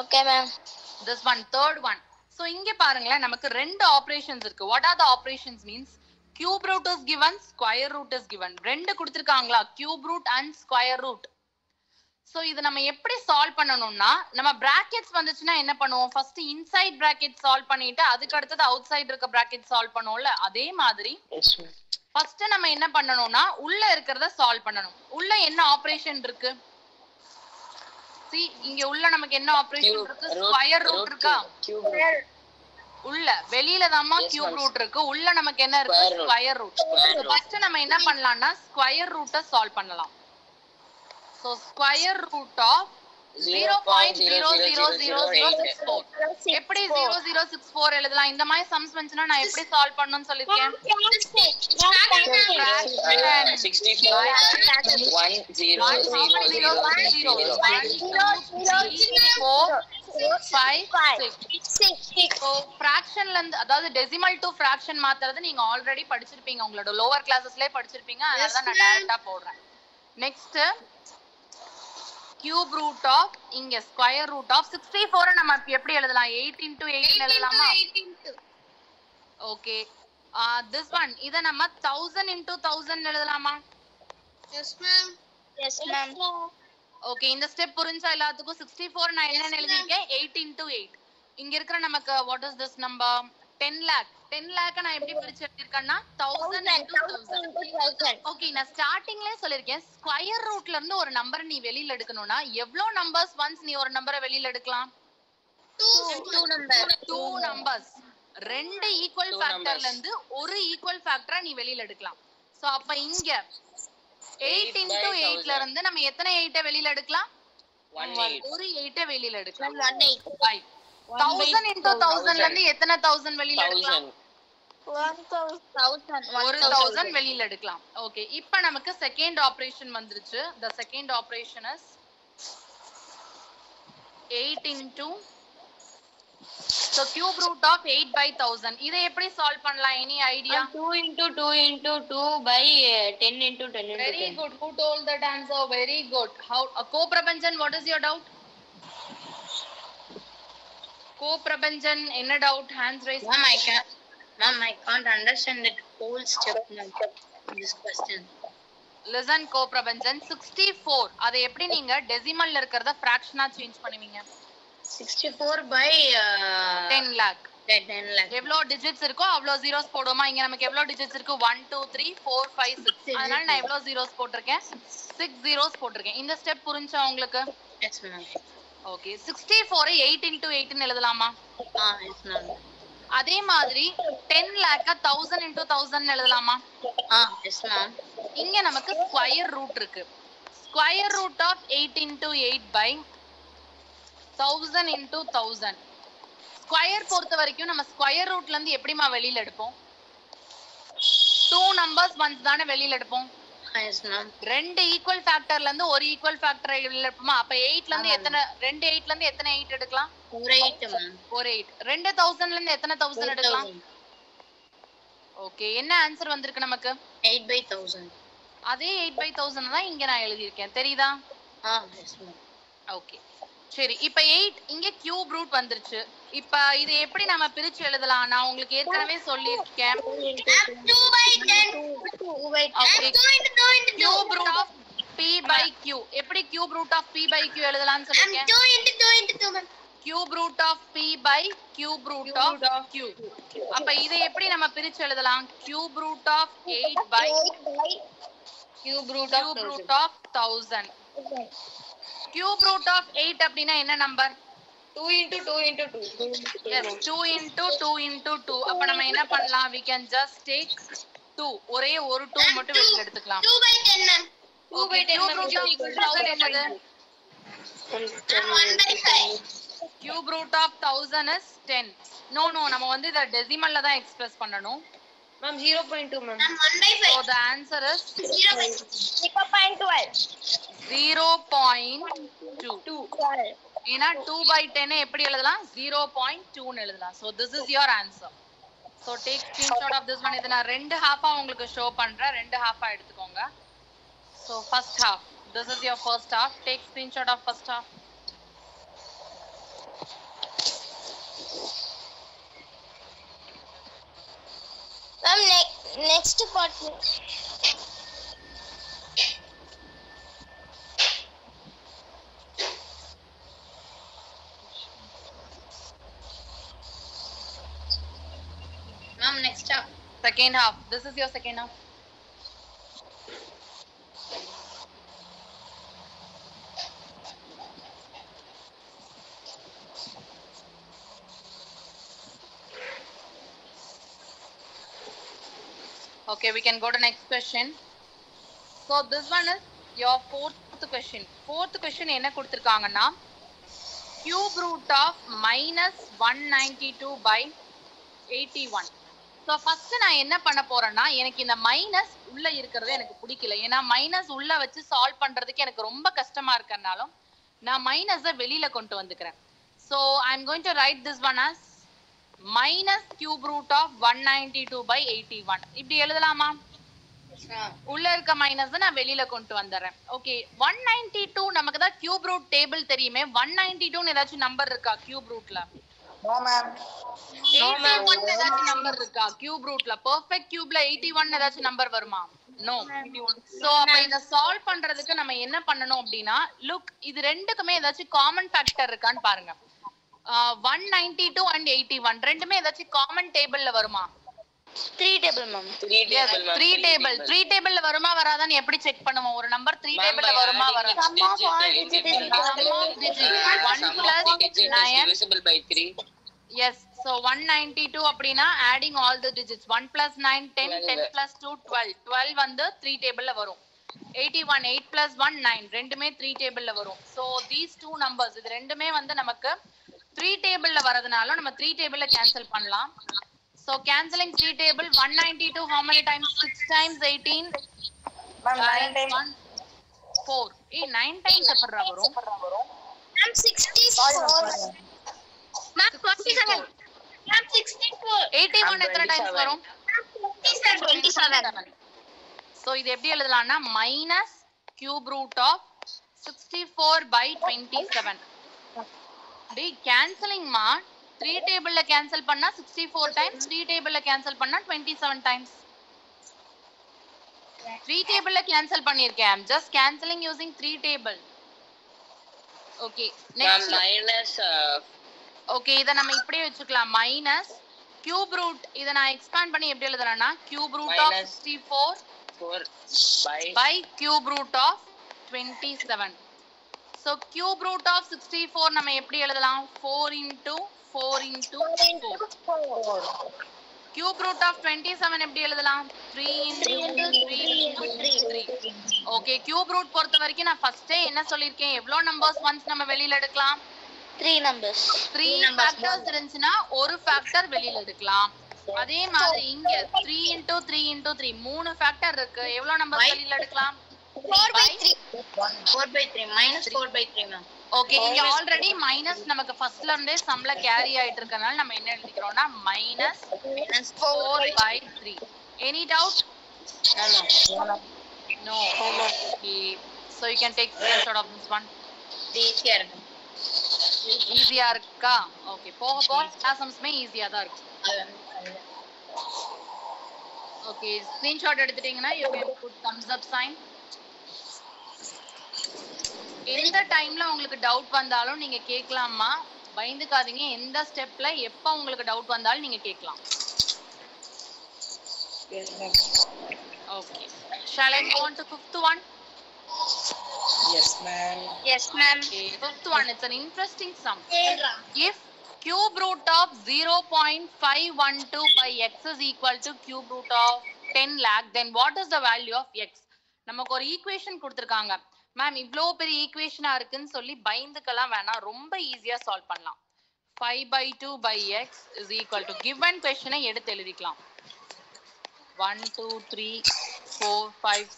okay ma'am. this one third one. so இங்க பாருங்களே நமக்கு ரெண்டு ஆபரேஷன்ஸ் இருக்கு. what are the operations means cube root is given, square root is given. ரெண்டு கொடுத்திருக்காங்களா? cube root and square root. so இது நம்ம எப்படி solve பண்ணனும்னா நம்ம brackets வந்துச்சுனா என்ன பண்ணுவோம்? first inside bracket சால்வ் பண்ணிட்டு அதுக்கு அடுத்து அவுட் சைடு இருக்க bracket சால்வ் பண்ணுவோம்ல அதே மாதிரி first நம்ம என்ன பண்ணனும்னா உள்ள இருக்குறத சால்வ் பண்ணனும். உள்ள என்ன ஆபரேஷன் இருக்கு? see இங்க உள்ள நமக்கு என்ன ஆபரேஷன் இருக்கு? ஸ்கொயர் ரூட் இருக்கா? உள்ள வெளியில தான்மா கியூப் ரூட் இருக்கு. உள்ள நமக்கு என்ன இருக்கு? Square root. ஃபர்ஸ்ட் நம்ம என்ன பண்ணலாம்னா ஸ்கொயர் ரூட்டை சால்வ் பண்ணலாம். so square root of 0.00064 எப்படி 0064 எழுதலாம்? இந்த மாதிரி சம்ஸ் வந்துச்சுனா நான் எப்படி சால்வ் பண்ணனும்னு சொல்லிருக்கேன். ஃபிராக்ஷன்ல இருந்து அதாவது டெசிமல் டு ஃபிராக்ஷன் மாத்துறது நீங்க ஆல்ரெடி படிச்சிருப்பீங்க, உங்களோட லோவர் கிளாसेसலயே படிச்சிருப்பீங்க. அதனால தான் நான் டைரக்டா போடுறேன். நெக்ஸ்ட் cube root of இங்க square root of 64 நம்ம எப்படி எழுதலாம்? 8 into 8 எழுதலாமா? okay this one இத நம்ம 1000 into 1000 எழுதலாமா? yes ma'am. yes ma'am. okay இந்த ஸ்டெப் புரிஞ்சா எல்லாத்துக்கும்? 64 நான் என்ன எழுதிருக்கேன்? 8 into 8. இங்க இருக்கிற நமக்கு what is this number? 10 lakh 10 lakh நான் எப்படி பிரிச்சு எழுதிருக்கேன்னா 1000 into 1000. ஓகே, நான் ஸ்டார்டிங்லயே சொல்லிருக்கேன் ஸ்கொயர் ரூட்ல இருந்து ஒரு நம்பர் நீ வெளியில எடுக்கணும்னா எவ்வளவு நம்பர்ஸ் ஒன்ஸ் நீ ஒரு நம்பரை வெளியில எடுக்கலாம்? 2 நம்பர்ஸ். ரெண்டு ஈக்குவல் ஃபேக்டர்ல இருந்து ஒரு ஈக்குவல் ஃபேக்டரா நீ வெளியில எடுக்கலாம். சோ அப்ப இங்க 8 into 8 ல இருந்து நம்ம எத்தனை 8 வெளியில எடுக்கலாம்? ஒரு 8 வெளியில எடுக்கலாம். 1000 into 1000 ல இருந்து எத்தனை 1000 வெளியில எடுக்கலாம்? 1000 வெளியில எடுக்கலாம். ஓகே, இப்போ நமக்கு செகண்ட் ஆபரேஷன் வந்துருச்சு. the second operation is 8 into so cube root of 8 by 1000. இதை எப்படி சால்வ் பண்ணலாம்? any idea? 2 into 2 into 2 by 10 into 10 into 10. Very good. Who told that answer? Very good. How Co-Prabhanjan, what is your doubt? Co-Prabhanjan, என்ன doubt? Hands raised. Ma'am, I can't understand that whole step in this question. Listen, Co-Prabhanjan, 64 அதை எப்படி நீங்க டெசிமல்ல இருக்கறத ஃபிராக்ஷனா change பண்ணுவீங்க? 64 by 10 lakh. 10 lakh. எவ்வளவு digits இருக்கோ அவ்வளவு zeros போடுமா? இங்க நமக்கு எவ்வளவு டிஜிட்ஸ் இருக்கு? 1 2 3 4 5 6. அதனால நான் எவ்வளவு zeros போட்டுருக்கேன்? 6 zeros போட்டுருக்கேன். இந்த ஸ்டெப் புரிஞ்சா உங்களுக்கு? Yes ma'am. ஓகே, 64 8 into 8 ன்னு எழுதலாமா? Yes ma'am. அதே மாதிரி 10 lakh 1000 into 1000 ன்னு எழுதலாமா? Yes ma'am. இங்க நமக்கு ஸ்கொயர் ரூட் இருக்கு. Square root of 8 into 8 by 1000 into 1000. Square பொறுத்த வரைக்கும் நம்ம ஸ்கொயர் ரூட்ல இருந்து எப்படிமா வெளியில எடுப்போம்? 2 நம்பர்ஸ் ஒன்ஸ் தானே வெளியில எடுப்போம். Yes ma'am. ரெண்டு ஈக்குவல் ஃபேக்டர்ல இருந்து ஒரு ஈக்குவல் ஃபேக்டரை வெளியில எடுப்போமா? அப்ப 8 ல இருந்து எத்தனை? ரெண்டு 8 ல இருந்து எத்தனை 8 எடுக்கலாம்? ஒரு 8 ma'am. ஒரு 8. ரெண்டு 1000 ல இருந்து எத்தனை 1000 எடுக்கலாம்? ஓகே, என்ன ஆன்சர் வந்திருக்கு நமக்கு? 8 by 1000. அதே 8 by 1000 தான் இங்க நான் எழுதி இருக்கேன். தெரியுதா? Yes ma'am. ஓகே, சரி. இப்ப 8 இங்க கியூப் ரூட் வந்துருச்சு. இப்ப இது எப்படி நம்ம பிரிச்சு எழுதலாம்? நான் உங்களுக்கு ஏற்கனவே சொல்லியிருக்கேன். 2 by 10. 2 by 10. Cube root of p by q. எப்படி cube root of p by q எழுதலாம்னு சொல்லிருக்கேன்? 2 into 2 into 2 ma'am. Cube root of p by cube root of q. அப்ப இதை எப்படி நம்ம பிரிச்சு எழுதலாம்? Cube root of 8 by Cube root of 1000. Cube root of 8 அப்படினா என்ன number? 2 into 2 into 2. Yes, 2 into 2 into 2. அப்ப நம்ம என்ன பண்ணலாம்? We can just take 2. ஒரே ஒரு 2 மட்டும் வெளிய எடுத்துக்கலாம். 2 by 10 ma'am. 2 by 10 cube root of 1000 என்னது? 1 by 5. Cube root of 1000 is 10. No, நம்ம வந்து இத டெசிமல்ல தான் எக்ஸ்பிரஸ் பண்ணனும். Ma'am 0.2 ma'am. 1 by 5. So the answer is 0.12. 0.2. ஏனா 2 by 10 எப்படி எழுதலாம்? 0.2 ன்னு எழுதலாம். So this is your answer. So take screenshot of this one. இத நான் ரெண்டு ஹாஃபா உங்களுக்கு ஷோ பண்றேன். ரெண்டு ஹாஃபா எடுத்துக்கோங்க. So first half. This is your first half. Take screenshot of first half. Ma'am, next part. Ma'am next half. Second half. This is your second half. Okay, we can go to next question. So this one is your fourth question. Fourth question என்ன கொடுத்திருக்காங்கன்னா cube root of minus 192 by 81. So first நான் என்ன பண்ண போறேன்னா எனக்கு இந்த minus உள்ள இருக்கிறது எனக்கு பிடிக்கல. ஏன்னா மைனஸ் உள்ள வச்சு சால்வ் பண்றதுக்கு எனக்கு ரொம்ப கஷ்டமா இருக்கறனால நான் மைனஸை வெளியில கொண்டு வந்துக்கிறேன். So I am going to write this one as minus cube root of 192 by 81. இப்படி எழுதலாமா? உள்ள இருக்க மைனஸ் நான் வெளியில கொண்டு வந்தறேன். ஓகே, 192 நமக்கு தான் கியூப் ரூட் டேபிள் தெரியுமே. 192 ன்னு ஏதாச்சும் நம்பர் இருக்கா கியூப் ரூட்ல? No ma'am. 81 ஏதாச்சும் நம்பர் இருக்கா கியூப் ரூட்ல? பெர்ஃபெக்ட் கியூப்ல 81 ஏதாச்சும் நம்பர் வருமா? நோ. சோ அப்ப இத சால்வ் பண்றதுக்கு நம்ம என்ன பண்ணனும் அப்படினா லுக் இது ரெண்டுக்குமே ஏதாச்சும் காமன் ஃபேக்டர் இருக்கான்னு பாருங்க. 192 and 81 ரெண்டுமே ஏதாச்சும் காமன் டேபிள்ல வருமா? 3 table ma'am. 3 Yes, table, ma'am. 3 table. 3 table வருமா வராதான்னு எப்படி செக் பண்ணுவோம்? ஒரு நம்பர் 3 Ma'am, டேபிள்ல by வருமா adding வராதா? its Sum of digit, all it digit will is be equal Sum of digit. 1 sum of plus the digit is 9. divisible by 3. Yes. So 192 அப்படினா adding all the digits. 1 plus 9 10, 10 plus 2 12. 12 வந்து 3 டேபிள்ல வரும். 81 8 plus 1 9 ரெண்டுமே 3 டேபிள்ல வரும். So these two numbers இது ரெண்டுமே வந்து நமக்கு 3 டேபிள்ல வரதுனால நம்ம 3 டேபிள்ல கேன்சல் பண்ணலாம். So cancelling 3 table 192 how many times? 6 times 18. Ma'am, 9 times. 4. 9 times எப்படிடா வரும்? Ma'am 64. Ma'am 27. Ma'am 64. 81 எத்தனை times வரும்? 27. So இது எப்படி எழுதலாம்னா minus cube root of 64 by 27. டி cancelling மா 3 டேபிள்ல கேன்சல் பண்ணா 64 times, 3 டேபிள்ல கேன்சல் பண்ணா 27 times. 3 டேபிள்ல கேன்சல் பண்ணிருக்கேன். I'm just cancelling using 3 table. Okay, Ma'am, next. minus Okay, இத நம்ம இப்படியே வெச்சுக்கலாம். minus cube root இத நான் எக்ஸ்பாண்ட் பண்ணி எப்படி எழுதறேன்னா cube root of Minus 64 4 by cube root of 27. So cube root of 64 நம்ம எப்படி எழுதலாம்? 4 into 4 into 4. Cube root of 27 எப்படி எழுதலாம்? 3 into 3 into 3. Okay, cube root பொறுத்த வரைக்கும் நான் ஃபர்ஸ்டே என்ன சொல்லிருக்கேன்? எவ்வளவு நம்பர்ஸ் ஒன்ஸ் நம்ம வெளியில எடுக்கலாம்? 3 numbers. 3 factors இருந்துச்சுனா ஒரு ஃபேக்டர் வெளியில எடுக்கலாம். அதே மாதிரி இங்க 3 into 3 into 3 மூணு ஃபேக்டர் இருக்கு. எவ்வளவு நம்பர்ஸ் வெளியில எடுக்கலாம்? 4 by 3. 4 by 3 minus 4 by 3 ma'am. Okay, இங்க ஆல்ரெடி மைனஸ் நமக்கு ஃபர்ஸ்ட்ல இருந்தே சம்ல கேரி ஆயிட்டு இருக்கனால நம்ம என்ன எழுதிக்கிறோம்னா minus 4 by 3. Any doubt? No. Okay. So you can take screenshot of this one. Easier இருக்கு. ஈஸியா இருக்கா? ஓகே, போக போக எல்லா சம்ஸ்மே ஈஸியா தான் இருக்கும். ஓகே, ஸ்கிரீன்ஷாட் எடுத்துட்டீங்கன்னா you can put thumbs up sign. எந்த டைம்ல உங்களுக்கு டவுட் வந்தாலும் நீங்க கேட்கலாமா, பயந்துக்காதீங்க. எந்த ஸ்டெப்ல எப்ப உங்களுக்கு டவுட் வந்தாலும் நீங்க கேட்கலாம். Yes, ma'am. Okay, shall I go on to fifth one? Yes, ma'am. Yes ma'am. Okay, fifth one, it's an interesting sum. If cube root of 0.512 by x is equal to cube root of 10 lakh, then what is the value of x? நமக்கு ஒரு equation கொடுத்திருக்காங்க. Ma'am இவ்ளோ பெரிய ஈக்குவேஷனா இருக்குன்னு சொல்லி பயந்துக்கலாம் வேணாம், ரொம்ப ஈஸியா சால்வ் பண்ணலாம். 5/2 by x is equal to given questionஐ எடுத்து எழுதிக்கலாம். 1 2 3 4 5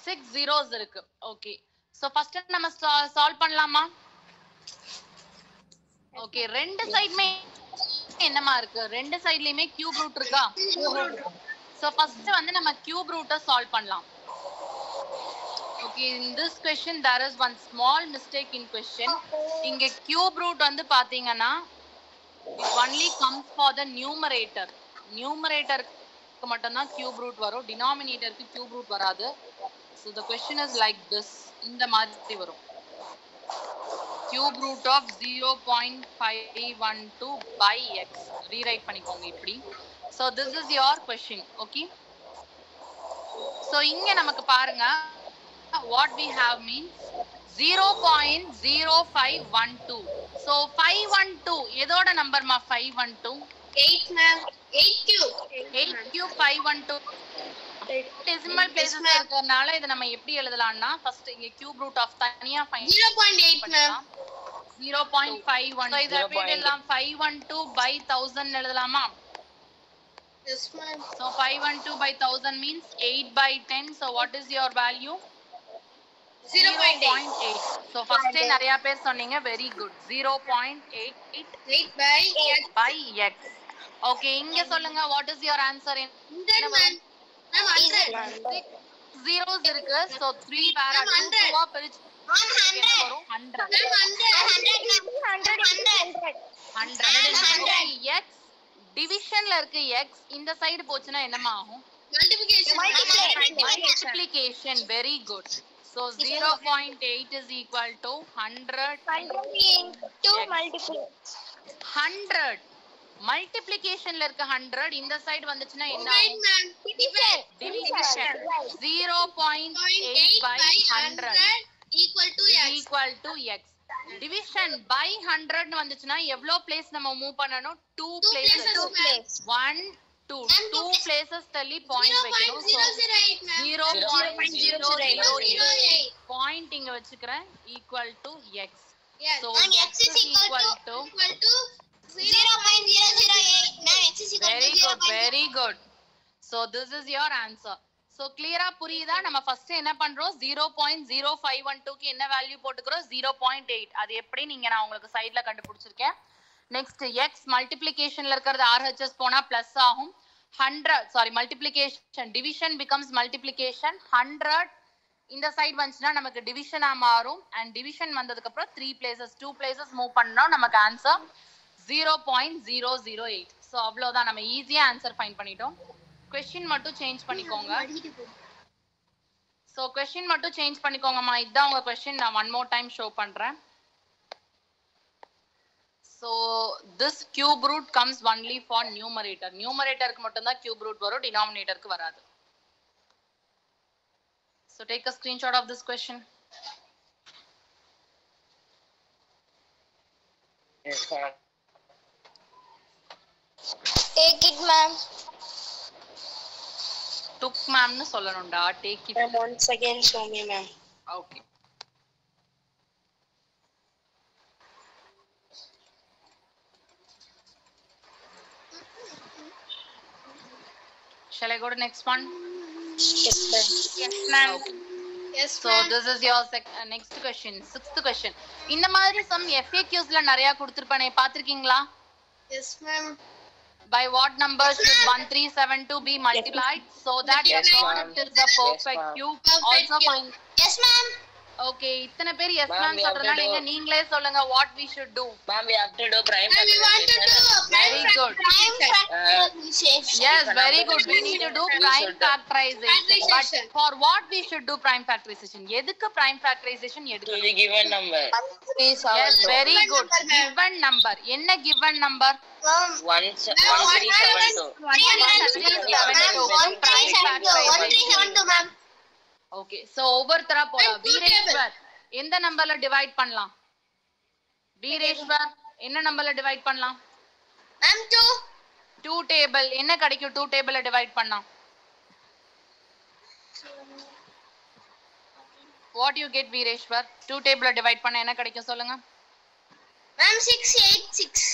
6 zeros இருக்கு. ஓகே, சோ ஃபர்ஸ்ட் நம்ம சால்வ் பண்ணலாமா? ஓகே, ரெண்டு சைடுமே என்னமா இருக்கு? ரெண்டு சைடுலயுமே கியூப் ரூட் இருக்கா? சோ ஃபர்ஸ்ட் வந்து நம்ம கியூப் ரூட்ட சால்வ் பண்ணலாம். Okay, in this question there is one small mistake in question. இங்க cube root வந்து பாத்தீங்கன்னா it only comes for the numerator. Numerator க்கு மட்டும் தான் cube root வரும், denominator க்கு cube root வராது. So the question is like this, இந்த மாதிரி வரும். Cube root of 0.512 by x. Rewrite பண்ணிக்கோங்க இப்படி. So this is your question, okay? So இங்க நமக்கு பாருங்க what we have means 0.0512. So 512 எதோட நம்பர் மா? 512 8 ma'am. 8 cube. 8 cube 512 decimal places இருக்கறனால இத நம்ம எப்படி எழுதலாம்னா ஃபர்ஸ்ட் இங்க கியூப் ரூட் ஆஃப் தனியா ஃபைண்ட் 0.8 ma'am. 0.51. So இத எப்படி எழுதலாம்? 512 by 1000 எழுதலாமா? Yes ma'am. So 512 by 1000 means 8 by 10. So what is your value? 0.8. So first நிறைய பேர் சொன்னீங்க, very good. 0.88 8 by by x. Okay, இங்க சொல்லுங்க, what is your answer? 100 ma'am. Ma'am 100. 6 zeros இருக்கு. So 3 பேரா 2 பிரிச்சு என்ன வரும்? 100. 100. x டிவிஷன்ல இருக்கு x, இந்த சைடு போச்சுனா என்னமா ஆகும்? Multiplication. Very good. So 0.8 is equal to 100 into multiply. 100. மல்டிப்ளிகேஷன்ல இருக்க 100 இந்த சைடு வந்துச்சுன்னா என்ன ஆகும்? Division. 0.8 by 100 equal to is equal to x. Division by 100 ன்னு வந்துச்சுன்னா எவ்வளவு பிளேஸ் நம்ம மூவ் பண்ணனும்? 2 places. 1 2 places தள்ளி பாயிண்ட் வைக்கணும். So 0.008 பாயிண்ட் இங்க வச்சுக்கிறேன் equal to x. So x is equal to 0.008. Ma'am, x is equal to very good. So this is your answer. So clear புரியுதா? நம்ம ஃபர்ஸ்ட் என்ன பண்றோம்? 0.0512 க்கு என்ன வேல்யூ போட்டுக்கறோம்? 0.8. அது எப்படி நீங்க நான் உங்களுக்கு சைடுல கண்டுபிடிச்சிருக்கேன். நெக்ஸ்ட் x மல்டிப்ளிகேஷன்ல இருக்கிறது RHS போனா பிளஸ் ஆகும். 100 மல்டிப்ளிகேஷன் டிவிஷன் becomes மல்டிப்ளிகேஷன். 100 இந்த சைடு வந்துச்சுனா நமக்கு டிவிஷனா மாறும். and டிவிஷன் வந்ததுக்கு அப்புறம் 3 places 2 places மூவ் பண்ணா நமக்கு ஆன்சர் 0.008. சோ அவ்வளவுதான், நம்ம ஈஸியா ஆன்சர் ஃபைண்ட் பண்ணிட்டோம். क्वेश्चन மட்டும் சேஞ்ச் பண்ணிக்கோங்க. சோ क्वेश्चन மட்டும் சேஞ்ச் பண்ணிக்கோங்கமா. இதான் உங்க क्वेश्चन. நான் one more time ஷோ பண்றேன். So this cube root comes only for numerator. Numerator க்கு மட்டும் தான் cube root வரும், denominator க்கு வராது. So take a screenshot of this question. Yes, ma'am. Take it, ma'am. Took ma'am nu sollanunda. Take it. Ma'am, once again show me, ma'am. Okay. Shall I go to next one? Yes, ma'am. Yes, ma'am. Okay. Yes, So this is your next question, sixth question. இந்த மாதிரி some FAQs ல நிறைய கொடுத்திருப்பானே பாத்திருக்கீங்களா? Yes, ma'am. By what number should 1372 be multiplied so that the product is a perfect cube? Also find. Yes, ma'am. Okay, இத்தனை பேர் yes Ma'am, ma'am we have to சொல்றதுனால do- நீங்க நீங்களே சொல்லுங்க what we should do. Ma'am, we have to do prime Ma'am, we want to do Very good. prime factorization. Yes, If a very number good. is We need to do we prime should- factorization. But Factorization. for what we should do prime factorization? எதுக்கு prime factorization to எடுக்கணும்? the given number. Yes, very good. number, ma'am. Given number. என்ன given number? Ma'am, 1372. 1372, ma'am. Okay, so ஒவ்வொருத்தரா போலாம். two வீரேஸ்வர் எந்த நம்பர்ல divide பண்ணலாம்? வீரேஸ்வர் என்ன நம்பர்ல டிவைட் பண்ணலாம்? Ma'am, 2. 2 டேபிள் என்ன கிடைக்கும்? 2 டேபிள்ல டிவைட் பண்ணா what you get வீரேஸ்வர்? 2 டேபிள்ல டிவைட் பண்ணா என்ன கிடைக்கும் சொல்லுங்க? Ma'am, 686.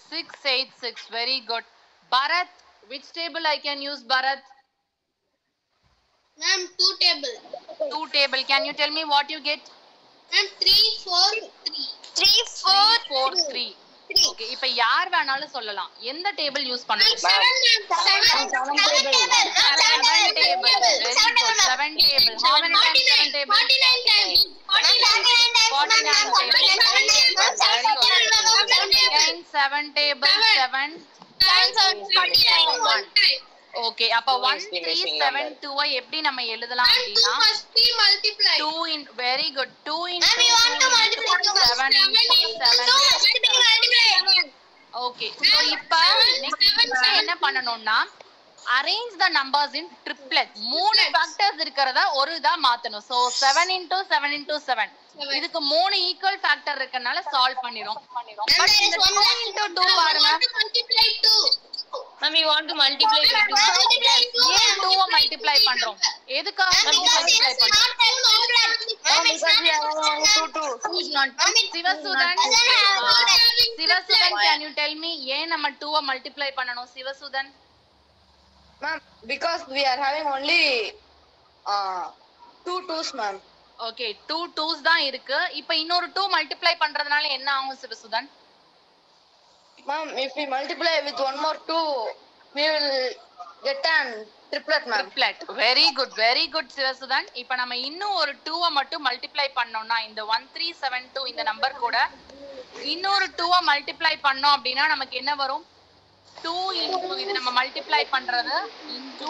686. Very good. Bharat, which table I can use? Bharat, Ma'am, 2 table. 2 table. Can you tell me what you get? Ma'am, 343. 343. Okay, இப்ப யார் வேணாலும் சொல்லலாம். எந்த டேபிள் யூஸ் பண்ணலாம்? 7 table. 7 table. Very good. 7 table. How many times 7 table? 49 times. 49 Again 7 table. 7. Okay, அப்ப 1372 ஐ எப்படி நம்ம எழுதலாம் அப்படினா 2 in very good 2 into 7 okay, so இப்ப next என்ன பண்ணனும்னா arrange the numbers in triplets. மூணு factors இருக்கறத ஒரு இதா மாத்தணும். So 7 into 7 into 7 இதுக்கு மூணு ஈக்குவல் ஃபேக்டர் இருக்கனால சால்வ் பண்ணிரோம். பட் இந்த 2 into 2 பாருங்க. Ma'am, we want to multiply by 2. ஏன் 2 ஐ மல்டிப்ளை பண்றோம்? எதுக்காக 2 மல்டிப்ளை பண்றோம்? Sivasudhan, Sivasudhan, can you tell me ஏன் நம்ம 2 ஐ மல்டிப்ளை பண்ணனும்? Sivasudhan. Ma'am, because we are having only 2 2s, ma'am. Okay, 2 2s தான் இருக்கு. இப்போ இன்னொரு 2 மல்டிப்ளை பண்றதுனால என்ன ஆகும் Sivasudhan? Ma'am, if we multiply with one more 2, we will get an triplet, ma'am. Triplet. Very good, very good Sivasudhan. இப்போ நம்ம இன்னும் ஒரு 2 ஐ மட்டும் மல்டிப்ளை பண்ணோம்னா இந்த 1372 இந்த நம்பர் கூட இன்னொரு 2 ஐ மல்டிப்ளை பண்ணோம் அப்படினா நமக்கு என்ன வரும்? 2 into இது நம்ம மல்டிப்ளை பண்றது into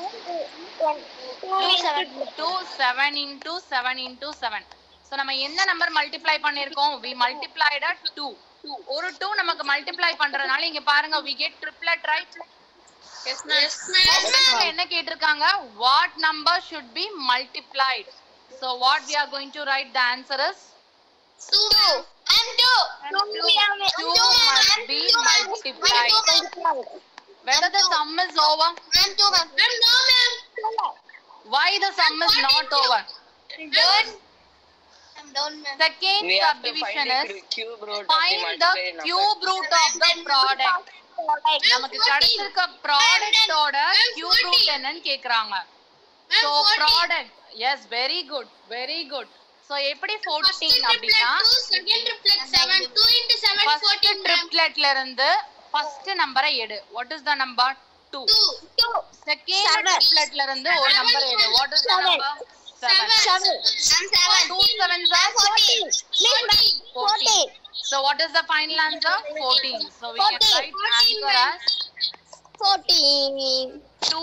7 into 7 into 7. So நம்ம என்ன நம்பர் மல்டிப்ளை பண்ணிருக்கோம்? We multiplied at 2. ஒரு 2 நமக்கு மல்டிப்ளை பண்றதுனால இங்க பாருங்க we get triplet, right? Yes, ma'am. என்ன கேட்டிருக்காங்க? What number should be multiplied? So what we are going to write, the answer is 2 and 2 must be multiplied. Whether the sum is over? and 2 ma'am. No ma'am. Why the sum is not over? I'm done ma'am. Second We have to subdivision find the is cube root find of the the multiplied number. cube root of the product. நமக்கு கிடைச்சிருக்க product ஓட cube root என்னன்னு கேக்குறாங்க. So product, yes, very good. So எப்படி 14 அப்படினா Second triplet 7. 2 into 7 first 14 ma'am. ட்ரிப்லெட்ல இருந்து first நம்பரை எடு. What is the number? 2. 2. Second ட்ரிப்லெட்ல இருந்து ஒரு நம்பர் எடு. What is the number? 7. 2 7s are 14. So what is the final answer? 14. So we can write answer as 14. 2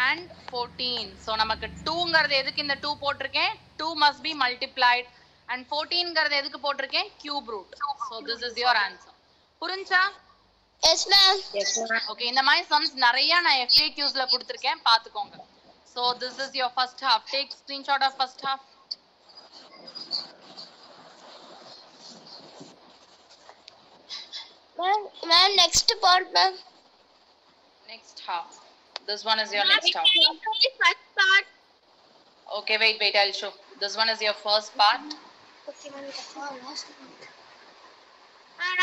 and 14. So நமக்கு 2ங்கிறது எதுக்கு இந்த 2 போட்டிருக்கேன்? 2 must be multiplied. And 14ங்கிறது எதுக்கு போட்டிருக்கேன்? Cube root. So this is your answer. புரிஞ்சா? Yes ma'am. Okay, இந்த மாதிரி sums நிறைய நான் FAQsல கொடுத்திருக்கேன், பாத்துக்கோங்க. So this is your first half. Take screenshot of first half. Ma'am, next part ma'am. Next half. This one is your next half. First part. Okay, wait, I'll show. This one is your first part. Okay ma'am.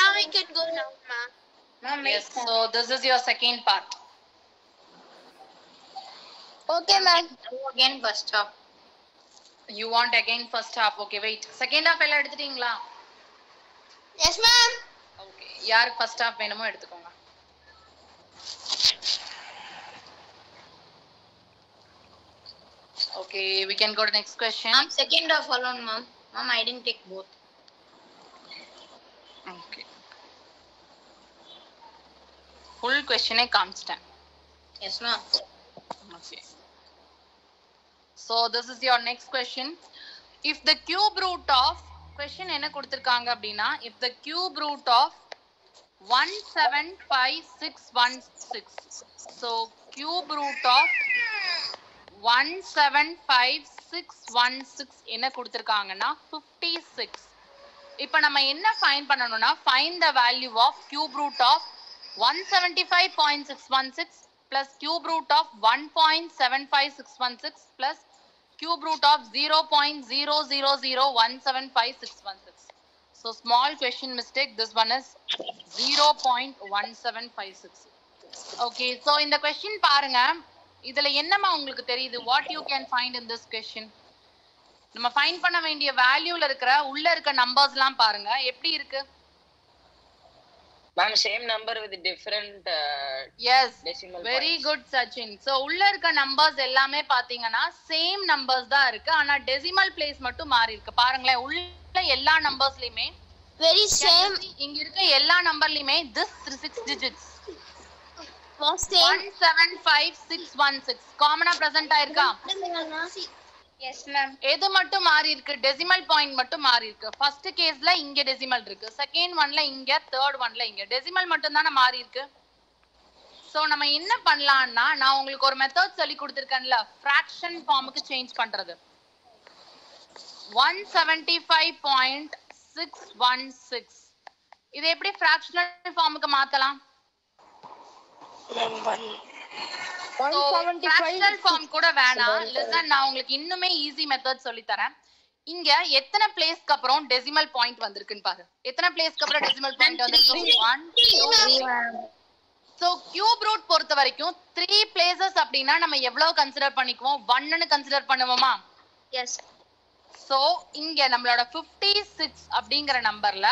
Now we can go now ma'am. Yes, so this is your second part. Okay ma'am. Again first half. You want again first half. Okay, wait. Second half எல்லாம் எடுத்துட்டீங்களா? Yes ma'am. Okay, யாருக்கு first half வேணுமோ எடுத்துக்கோங்க. Okay, we can go to next question. Ma'am, second half alone, ma'am. Ma'am, I didn't take both. Okay. Full question I காமிச்சிட்டேன். Yes, ma'am. Okay. So this is your next question. If the cube root of question என்ன கொடுத்திருக்காங்க அப்படினா, if the cube root of 175616, so cube root of 175616 என்ன கொடுத்திருக்காங்கன்னா 56. இப்போ நம்ம என்ன find பண்ணனும்னா, find the value of cube root of 175.616 plus cube root of 1.75616 plus cube root of 0.000175616. So small question mistake, this one is 0.1756. Okay, so in the question பாருங்க, இதுல என்னமா உங்களுக்கு தெரியுது? What you can find in this question? நம்ம find பண்ண வேண்டிய வேல்யூல இருக்கிற உள்ள இருக்க நம்பர்ஸ்லாம் பாருங்க, எப்படி இருக்கு? Ma'am, same number with different Yes, decimal very points. good Sachin. So உள்ள இருக்க நம்பர்ஸ் எல்லாமே பாத்தீங்கன்னா சேம் நம்பர்ஸ் தான் இருக்கு, ஆனா டெசிமல் பிளேஸ் மட்டும் மாறி இருக்கு. பாருங்களேன், உள்ள எல்லா நம்பர்ஸ்லயுமே Very same. இங்க இருக்க எல்லா நம்பர்லயுமே this 6 digits Was same. 175616 காமனா பிரசன்ட் ஆயிருக்கா? Yes ma'am. எது மட்டும் மாறி இருக்கு? டெசிமல் பாயிண்ட் மட்டும் மாறி இருக்கு. ஃபர்ஸ்ட் கேஸ்ல இங்க டெசிமல் இருக்கு, செகண்ட் ஒன்ல இங்க, தேர்ட் ஒன்ல இங்க. டெசிமல் மட்டும் தான மாறி இருக்கு. சோ நம்ம என்ன பண்ணலாம்னா, நான் உங்களுக்கு ஒரு மெத்தட் சொல்லி கொடுத்திருக்கேன்ல, ஃபிராக்ஷன் ஃபார்முக்கு சேஞ்ச் பண்றது. 175.616 இது எப்படி ஃபிராக்ஷனல் ஃபார்முக்கு மாத்தலாம்? ஃபிராக்ஷனல் ஃபார்ம் கூட வேணாம். லிசன், நான் உங்களுக்கு இன்னுமே ஈஸி மெத்தட் சொல்லி தரேன். இங்க எத்தனை பிளேஸ்க்கு அப்புறம் டெசிமல் பாயிண்ட் வந்திருக்குன்னு பாரு. எத்தனை பிளேஸ்க்கு அப்புறம் டெசிமல் பாயிண்ட் வந்திருக்கு? 1 2 3. சோ கியூப் ரூட் பொறுத்த வரைக்கும் 3 பிளேसेस அப்படினா நம்ம எவ்வளவு கன்சிடர் பண்ணிக்குவோம்? 1 ன்னு கன்சிடர் பண்ணுவோமா? Yes. சோ இங்க நம்மளோட 56 அப்படிங்கற நம்பர்ல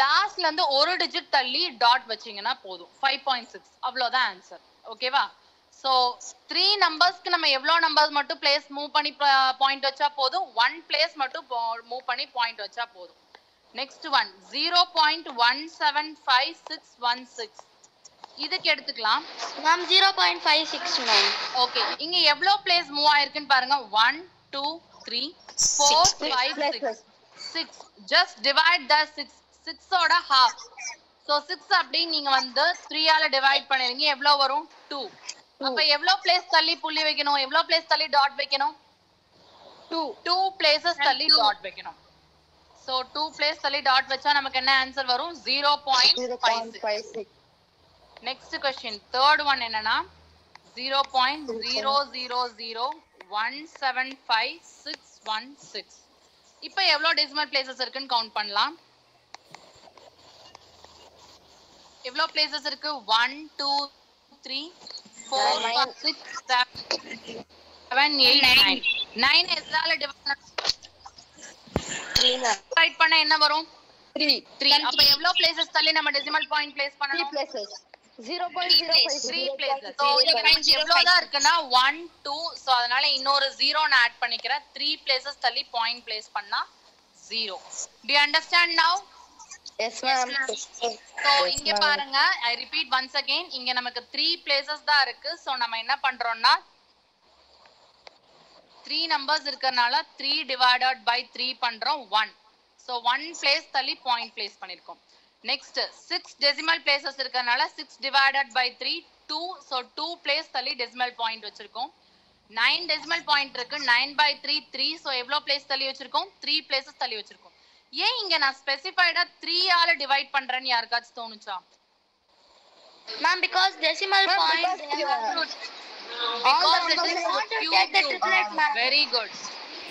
லாஸ்ட்ல இருந்து ஒரு டிஜிட் தள்ளி டாட் வச்சீங்கன்னா போதும். 5.6 அவ்வளவுதான் ஆன்சர். ஓகேவா? சோ 3 நம்பர்ஸ்க்கு நம்ம எவ்வளவு நம்பர்ஸ் மட்டும் பிளேஸ் மூவ் பண்ணி பாயிண்ட் வச்சா போதும், 1 பிளேஸ் மட்டும் மூவ் பண்ணி பாயிண்ட் வச்சா போதும். நெக்ஸ்ட் ஒன் 0.1755616 இதுக்கு எடுத்துக்கலாம். Ma'am 0.56 ma'am. ஓகே, இங்க எவ்வளவு பிளேஸ் மூவ் ஆயிருக்குன்னு பாருங்க. 1 2 3 4 5 6. Just divide the 6. 6 ஓட half. So 6 அப்படி நீங்க வந்து 3 ஆல டிவைட் பண்ணிருங்க, எவ்வளவு வரும்? 2. அப்ப எவ்வளவு பிளேஸ் தள்ளி புள்ளி வைக்கணும், எவ்வளவு பிளேஸ் தள்ளி டாட் வைக்கணும்? 2 places தள்ளி டாட் வைக்கணும். So 2 place தள்ளி டாட் வச்சா நமக்கு என்ன ஆன்சர் வரும்? 0.56. நெக்ஸ்ட் क्वेश्चन, third one என்னன்னா 0.000175616. இப்போ எவ்வளவு டெசிமல் பிளேसेस இருக்குன்னு கவுண்ட் பண்ணலாம். எவ்வளவு பிளேसेस இருக்கு? 1 2 3 4 5 6 7 8 9 எதால டிவைட் பண்ணா என்ன வரும்? 3. அப்ப எவ்வளவு பிளேसेस தள்ளி நம்ம டெசிமல் பாயிண்ட் பிளேஸ் பண்ணனும்? 3 places. 0.056. 3 places. So எவ்வளவுதான் இருக்குன்னா 1 2. சோ அதனால இன்னொரு 0 நான் ஆட் பண்ணிக்கிறேன். 3 places தள்ளி பாயிண்ட் பிளேஸ் பண்ணா 0. Do you understand now? Yes ma'am. So இங்க பாருங்க, I repeat once again, இங்க நமக்கு 3 places தான் இருக்கு. சோ நம்ம என்ன பண்றோம்னா 3 numbers இருக்கறனால 3 divided by 3 பண்றோம் 1. So 1 place தள்ளி பாயிண்ட் பிளேஸ் பண்ணிருக்கோம். Next 6 decimal places இருக்கறனால 6 divided by 3 2. So 2 place தள்ளி decimal point வச்சிருக்கோம். 9 decimal point இருக்கு, 9 by 3 3. So எவ்வளவு place தள்ளி வச்சிருக்கோம்? 3 places தள்ளி வச்சிருக்கோம். ஏன் இங்க நான் ஸ்பெசிஃபைடா 3 ஆல டிவைட் பண்றேன்னு யாருக்காச்சும் தோணுச்சா? Ma'am, because decimal point Because it is cube root. Very good.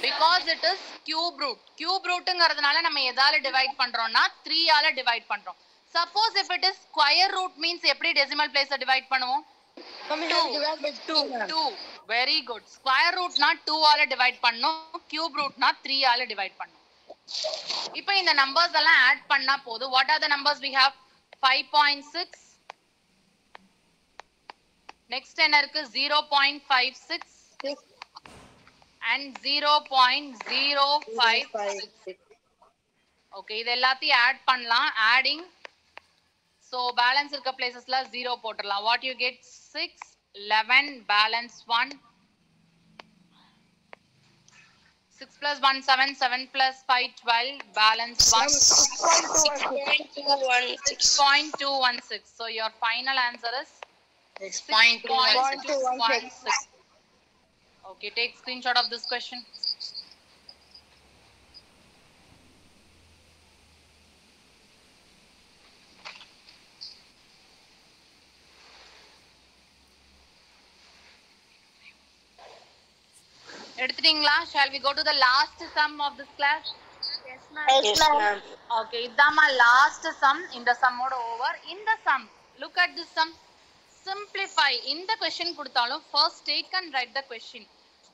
Because it is cube root. Cube rootங்கிறதுனால நம்ம எதால டிவைட் பண்றோம்னா 3 ஆல டிவைட் பண்றோம். Suppose if it is square root means எப்படி decimal place டிவைட் பண்ணுவோம்? 2. Very good. Square root னா 2 ஆல divide பண்ணோம், cube root னா 3 ஆல டிவைட் பண்ணோம். இப்போ இந்த நம்பர்ஸ் எல்லாம் ஆட் பண்ணா போதும். What are the numbers we have? 5.6. Next என்ன இருக்கு? 0.56 and 0.056. Okay, இது எல்லாத்தையும் ஆட் பண்ணலாம். ஆடிங், so பேலன்ஸ் இருக்க பிளேसेसல 0 போட்டுறலாம். What you get? 6 11 balance 1. 6 plus 1 7, 7 plus 5 12, balance 1. 6.216. So your final answer is 6.216. Okay, take screenshot of this question. எடுத்துட்டீங்களா? Shall we go to the last sum of this class? Yes ma'am. Okay, idama last sum. In the sum oda over. In the sum, look at this sum. Simplify. In the question கொடுத்தாலும் first take and write the question,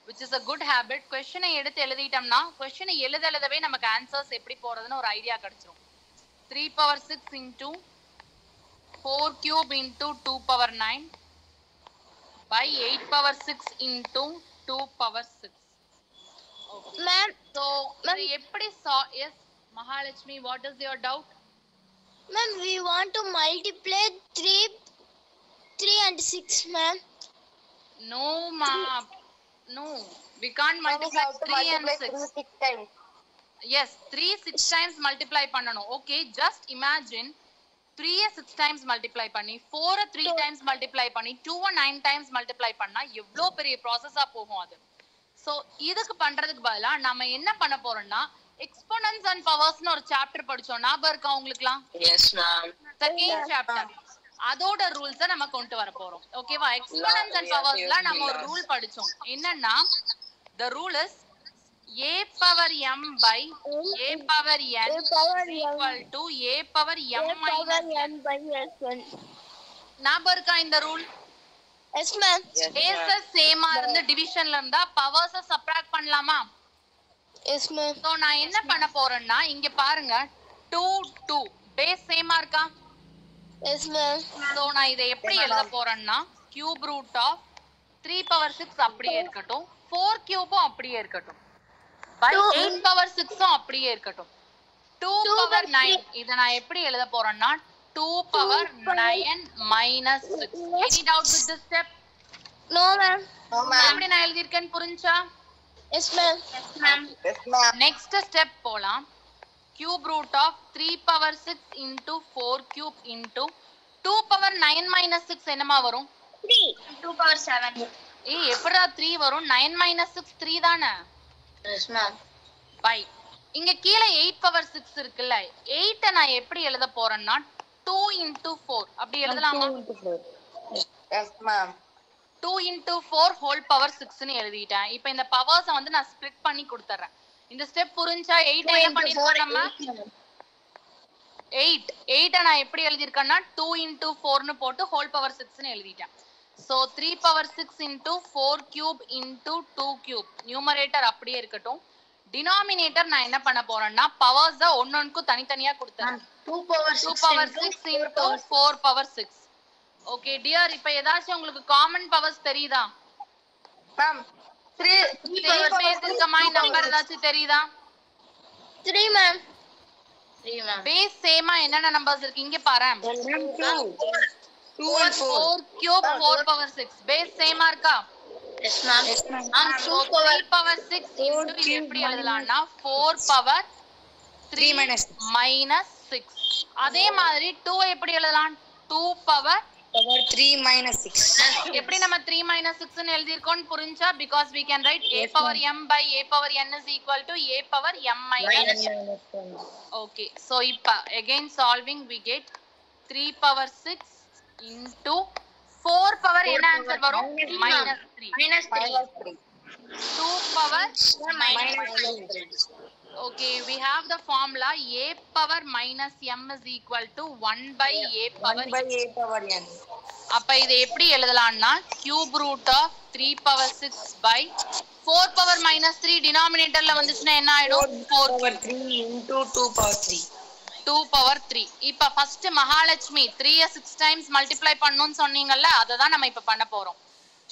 which is a good habit. Question எடுத்து எழுதிட்டோம்னா question எழுதவே நமக்கு answers எப்படி போறதுன்னு ஒரு idea கிடைச்சிரும். 3 power 6 into 4 cube into 2 power 9 by 8 power 6 into 2 power 6. Okay. Ma'am, So எப்படி yes Mahalakshmi, what is your doubt? ma'am, we want to multiply 3 and 6, ma'am. No ma, no, we can't multiply 3 and 6 times. Yes, 3 6 times multiply பண்ணனும். Okay, just imagine 3 6 times multiply பண்ணி 4 3 times multiply பண்ணி 2 9 times multiply பண்ணா எவ்வளவு பெரிய ப்ராசஸா போகும் அது. So இதுக்கு பண்றதுக்கு பதிலா நாம என்ன பண்ண போறோம்னா exponents and powers னு ஒரு சாப்டர் படிச்சோம். ஞாபகம் இருக்கா உங்களுக்குலாம்? Yes ma'am. Second chapter. அதோட ரூல்ஸ நம்ம கொண்டு வர போறோம். ஓகேவா? எக்ஸ்போனன்ட்ஸ் அண்ட் பவர்ஸ்ல நம்ம ஒரு ரூல் படிச்சோம். என்னன்னா the rule is a power m by a power n equal to a power m minus n. ஞாபகம் இருக்கா இந்த ரூல்? Yes ma'am. பேஸஸ் சேமா இருந்து டிவிஷன்ல இருந்தா பவர்ஸ சப்ட்ராக்ட் பண்ணலாமா? Yes ma'am. சோ நான் என்ன பண்ண போறேன்னா இங்க பாருங்க 2 2 பேஸ் சேமா இருக்கா? Yes ma'am. சோ நான் இதை எப்படி எழுத போறேன்னா cube root of 3 power 6 அப்படியே இருக்கட்டும், 4 cubeம் அப்படியே இருக்கட்டும், by 8 power 6ம் அப்படியே இருக்கட்டும், 2 power 9 இத நான் எப்படி எழுத போறேன்னா 2 power 9 minus 6. Any doubt with this step? No ma'am. எப்படி நான் எழுதி இருக்கேன்னு புரிஞ்சா? Yes ma'am. Yes ma'am. Next step போலாம். cube root of 3 power 6 into 4 cube into 2 power 9 minus 6 என்னமா வரும்? 3. 2 power 7. எப்படா 3 வரும்? 9 minus 6 3 தானே? Yes, ma'am. பை இங்க கீழே 8 power 6 இருக்குல்ல, 8 நான் எப்படி எழுத போறேன்னா 2 into 4 அப்படி எழுதலாமா? Yes, ma'am. 2 into 4 whole power 6 ன்னு எழுதிட்டேன். இப்போ இந்த பவர்ஸை வந்து நான் ஸ்ப்ளிட் பண்ணி கொடுத்துறேன். இந்த ஸ்டெப் புரிஞ்சா 8 என்ன பண்ணிருக்கோம் நம்ம? 8 நான் எப்படி எழுதிருக்கேன்னா 2 into 4 ன்னு போட்டு whole power 6 ன்னு எழுதிட்டேன். So 3 power 6 into 4 cube into 2 cube. Numerator அப்படியே இருக்கட்டும். டினாமினேட்டர் நான் என்ன பண்ண போறேன்னா பவர்ஸ் ஒன்னொன்னுக்கும் தனித்தனியா கொடுத்துறேன். 2 power 6 into 4 power 6. Okay dear, இப்போ ஏதாச்சும் உங்களுக்கு காமன் பவர்ஸ் தெரியுதா? Ma'am, 3 பேசிருக்கமா நம்பர் ஏதாச்சும் தெரியுதா? 3 ma'am. 3, ma'am. பேஸ் சேமா என்னென்ன நம்பர்ஸ் இருக்கு இங்க பாரு. 2 and 4. 4 cube 4 power 6 பேஸ் சேமா இருக்கா? Yes, ma'am. 2 power 6 into இது எப்படி எழுதலாம்னா 4 power 3 minus 6. அதே மாதிரி 2 எப்படி எழுதலாம்? 2 power 3 minus 6. எப்படி நம்ம 3 minus 6 ன்னு எழுதிருக்கோம் புரிஞ்சா? because we can write a power m by a power n is equal to a power m minus 1. Okay, so இப்ப again solving we get 3 power 6 into 4 power என்ன ஆன்சர் வரும்? minus 3. Minus 3. 2 power minus 3. Okay, we have the formula a power minus m is equal to 1 by a power n. அப்ப இதை எப்படி எழுதலாம்னா cube root of 3 power 6 by 4 power minus 3 டினாமினேட்டர்ல வந்துச்சுன்னா என்ன ஆயிடும்? 4 power 3 into 2 power 3. 2 power 3. இப்ப first Mahalakshmi 3 6 times multiply பண்ணனும்னு சொன்னீங்கல்ல, அத தான் நம்ம இப்ப பண்ண போறோம்.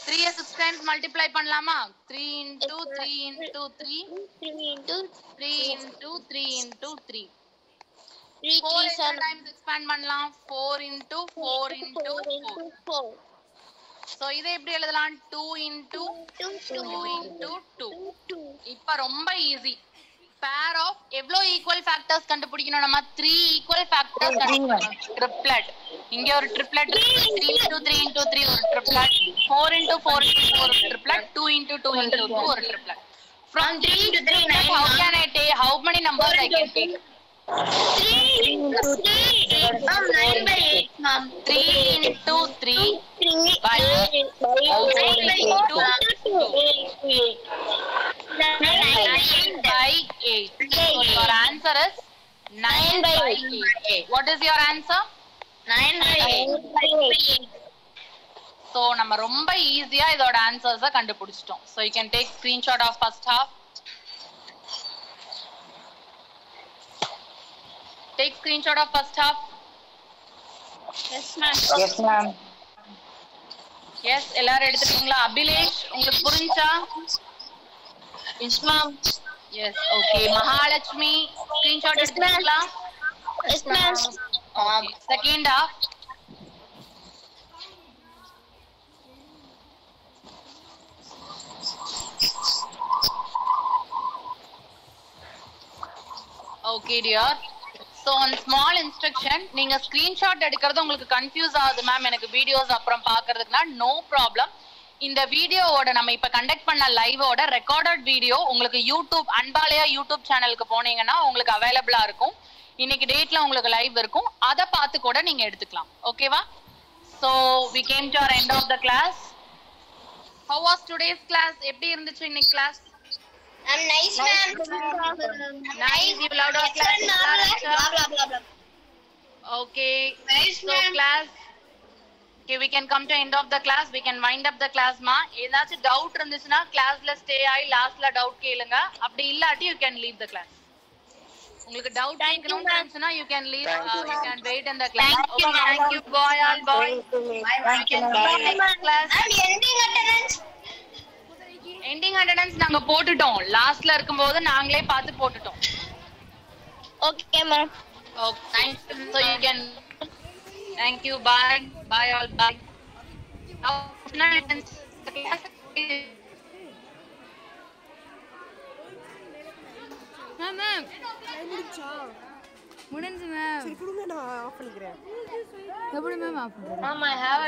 3 6 times multiply பண்ணலாமா? 3 into 3 into 3 3 into 3 into 3 into 3. 3 4 3 times expand பண்ணலாம். 4 into 4 into 4. 4. So இதை எப்படி எழுதலாம்? 2 into 2 into 2. இப்ப ரொம்ப ஈஸி. pair of எவ்வளவு ஈக்குவல் ஃபேக்டர்ஸ் கண்டுபிடிக்கணும் நம்ம? 3 ஈக்குவல் ஃபேக்டர்ஸ் கண்டுபிடிக்கணும். ட்ரிப்ளெட். இங்க ஒரு ட்ரிப்ளெட் இருக்கு. 3 into 3 into 3 ஒரு ட்ரிப்ளெட். 4 into 4 into 4 ஒரு ட்ரிப்ளெட். 2 into 2 into 2 ஒரு triplet. From 3 to 3 how can I take? How many numbers I can take? 3 into 3. Ma'am, 9 by 8 ma'am. 3 into 3 by 9 by 2. 9 by 8. So your answer is 9 by 8. What is your answer? 9 by 8. So நம்ம ரொம்ப ஈஸியா இதோட ஆன்சர்ஸை கண்டுபிடிச்சிட்டோம். So you can take screenshot of first half. Take screenshot of first half. Yes ma'am. Yes, ma'am. Yes, எல்லாரும் எடுத்துட்டீங்களா? அபிலேஷ் உங்களுக்கு புரிஞ்சா? Yes, ma'am. Yes, okay. Mahalakshmi screenshot எடுத்துட்டீங்களா? Yes ma'am. Second half. Okay dear. So on small instruction நீங்க screenshot எடுக்கிறது உங்களுக்கு confuse ஆகுது ma'am, எனக்கு வீடியோஸ் அப்புறம் பார்க்கிறதுக்குனா நோ ப்ராப்ளம். இந்த வீடியோவோட நம்ம இப்ப கண்டக்ட் பண்ண லைவோட ரெக்கார்டட் வீடியோ உங்களுக்கு யூடியூப் அன்பாலயா யூடியூப் சேனலுக்கு போனீங்கன்னா உங்களுக்கு அவைலபிளா இருக்கும். இன்னைக்கு டேட்ல உங்களுக்கு லைவ் இருக்கும், அதை பார்த்து கூட நீங்க எடுத்துக்கலாம். ஓகேவா? So we came to our end of the class. How was today's class? எப்படி இருந்துச்சு இன்னைக்கு class? I'm nice ma'am. Nice. You loved our class. Blah blah blah blah. Okay. Nice So ma'am. class. Okay, we can come to end of the class. We can wind up the class ma. ஏதாச்சும் doubt இருந்துச்சுன்னா கிளாஸ்ல stay ஆகி லாஸ்ட்ல doubt கேளுங்க. அப்படி இல்லாட்டி you can leave the class. உங்களுக்கு doubt கேட்கணும்னு இருந்துச்சுன்னா you can leave. You can wait in the class. Okay, thank you. Bye all. Bye. Thank you, Next class. And ending attendance. Ending attendance நாங்க போட்டுட்டோம். லாஸ்ட்ல இருக்கும்போது நாங்களே பார்த்து போட்டுட்டோம். Okay ma'am. Okay, thank you. So you can. Thank you. Bye. Bye all. Bye. Now, Ma'am, ma'am முடிஞ்சா முடிஞ்சு ma'am சரி கொடுங்க நான் ஆஃப் பண்ணிக்கிறேன் எப்படி மேம் ஆஃப் பண்றது Ma'am, I have a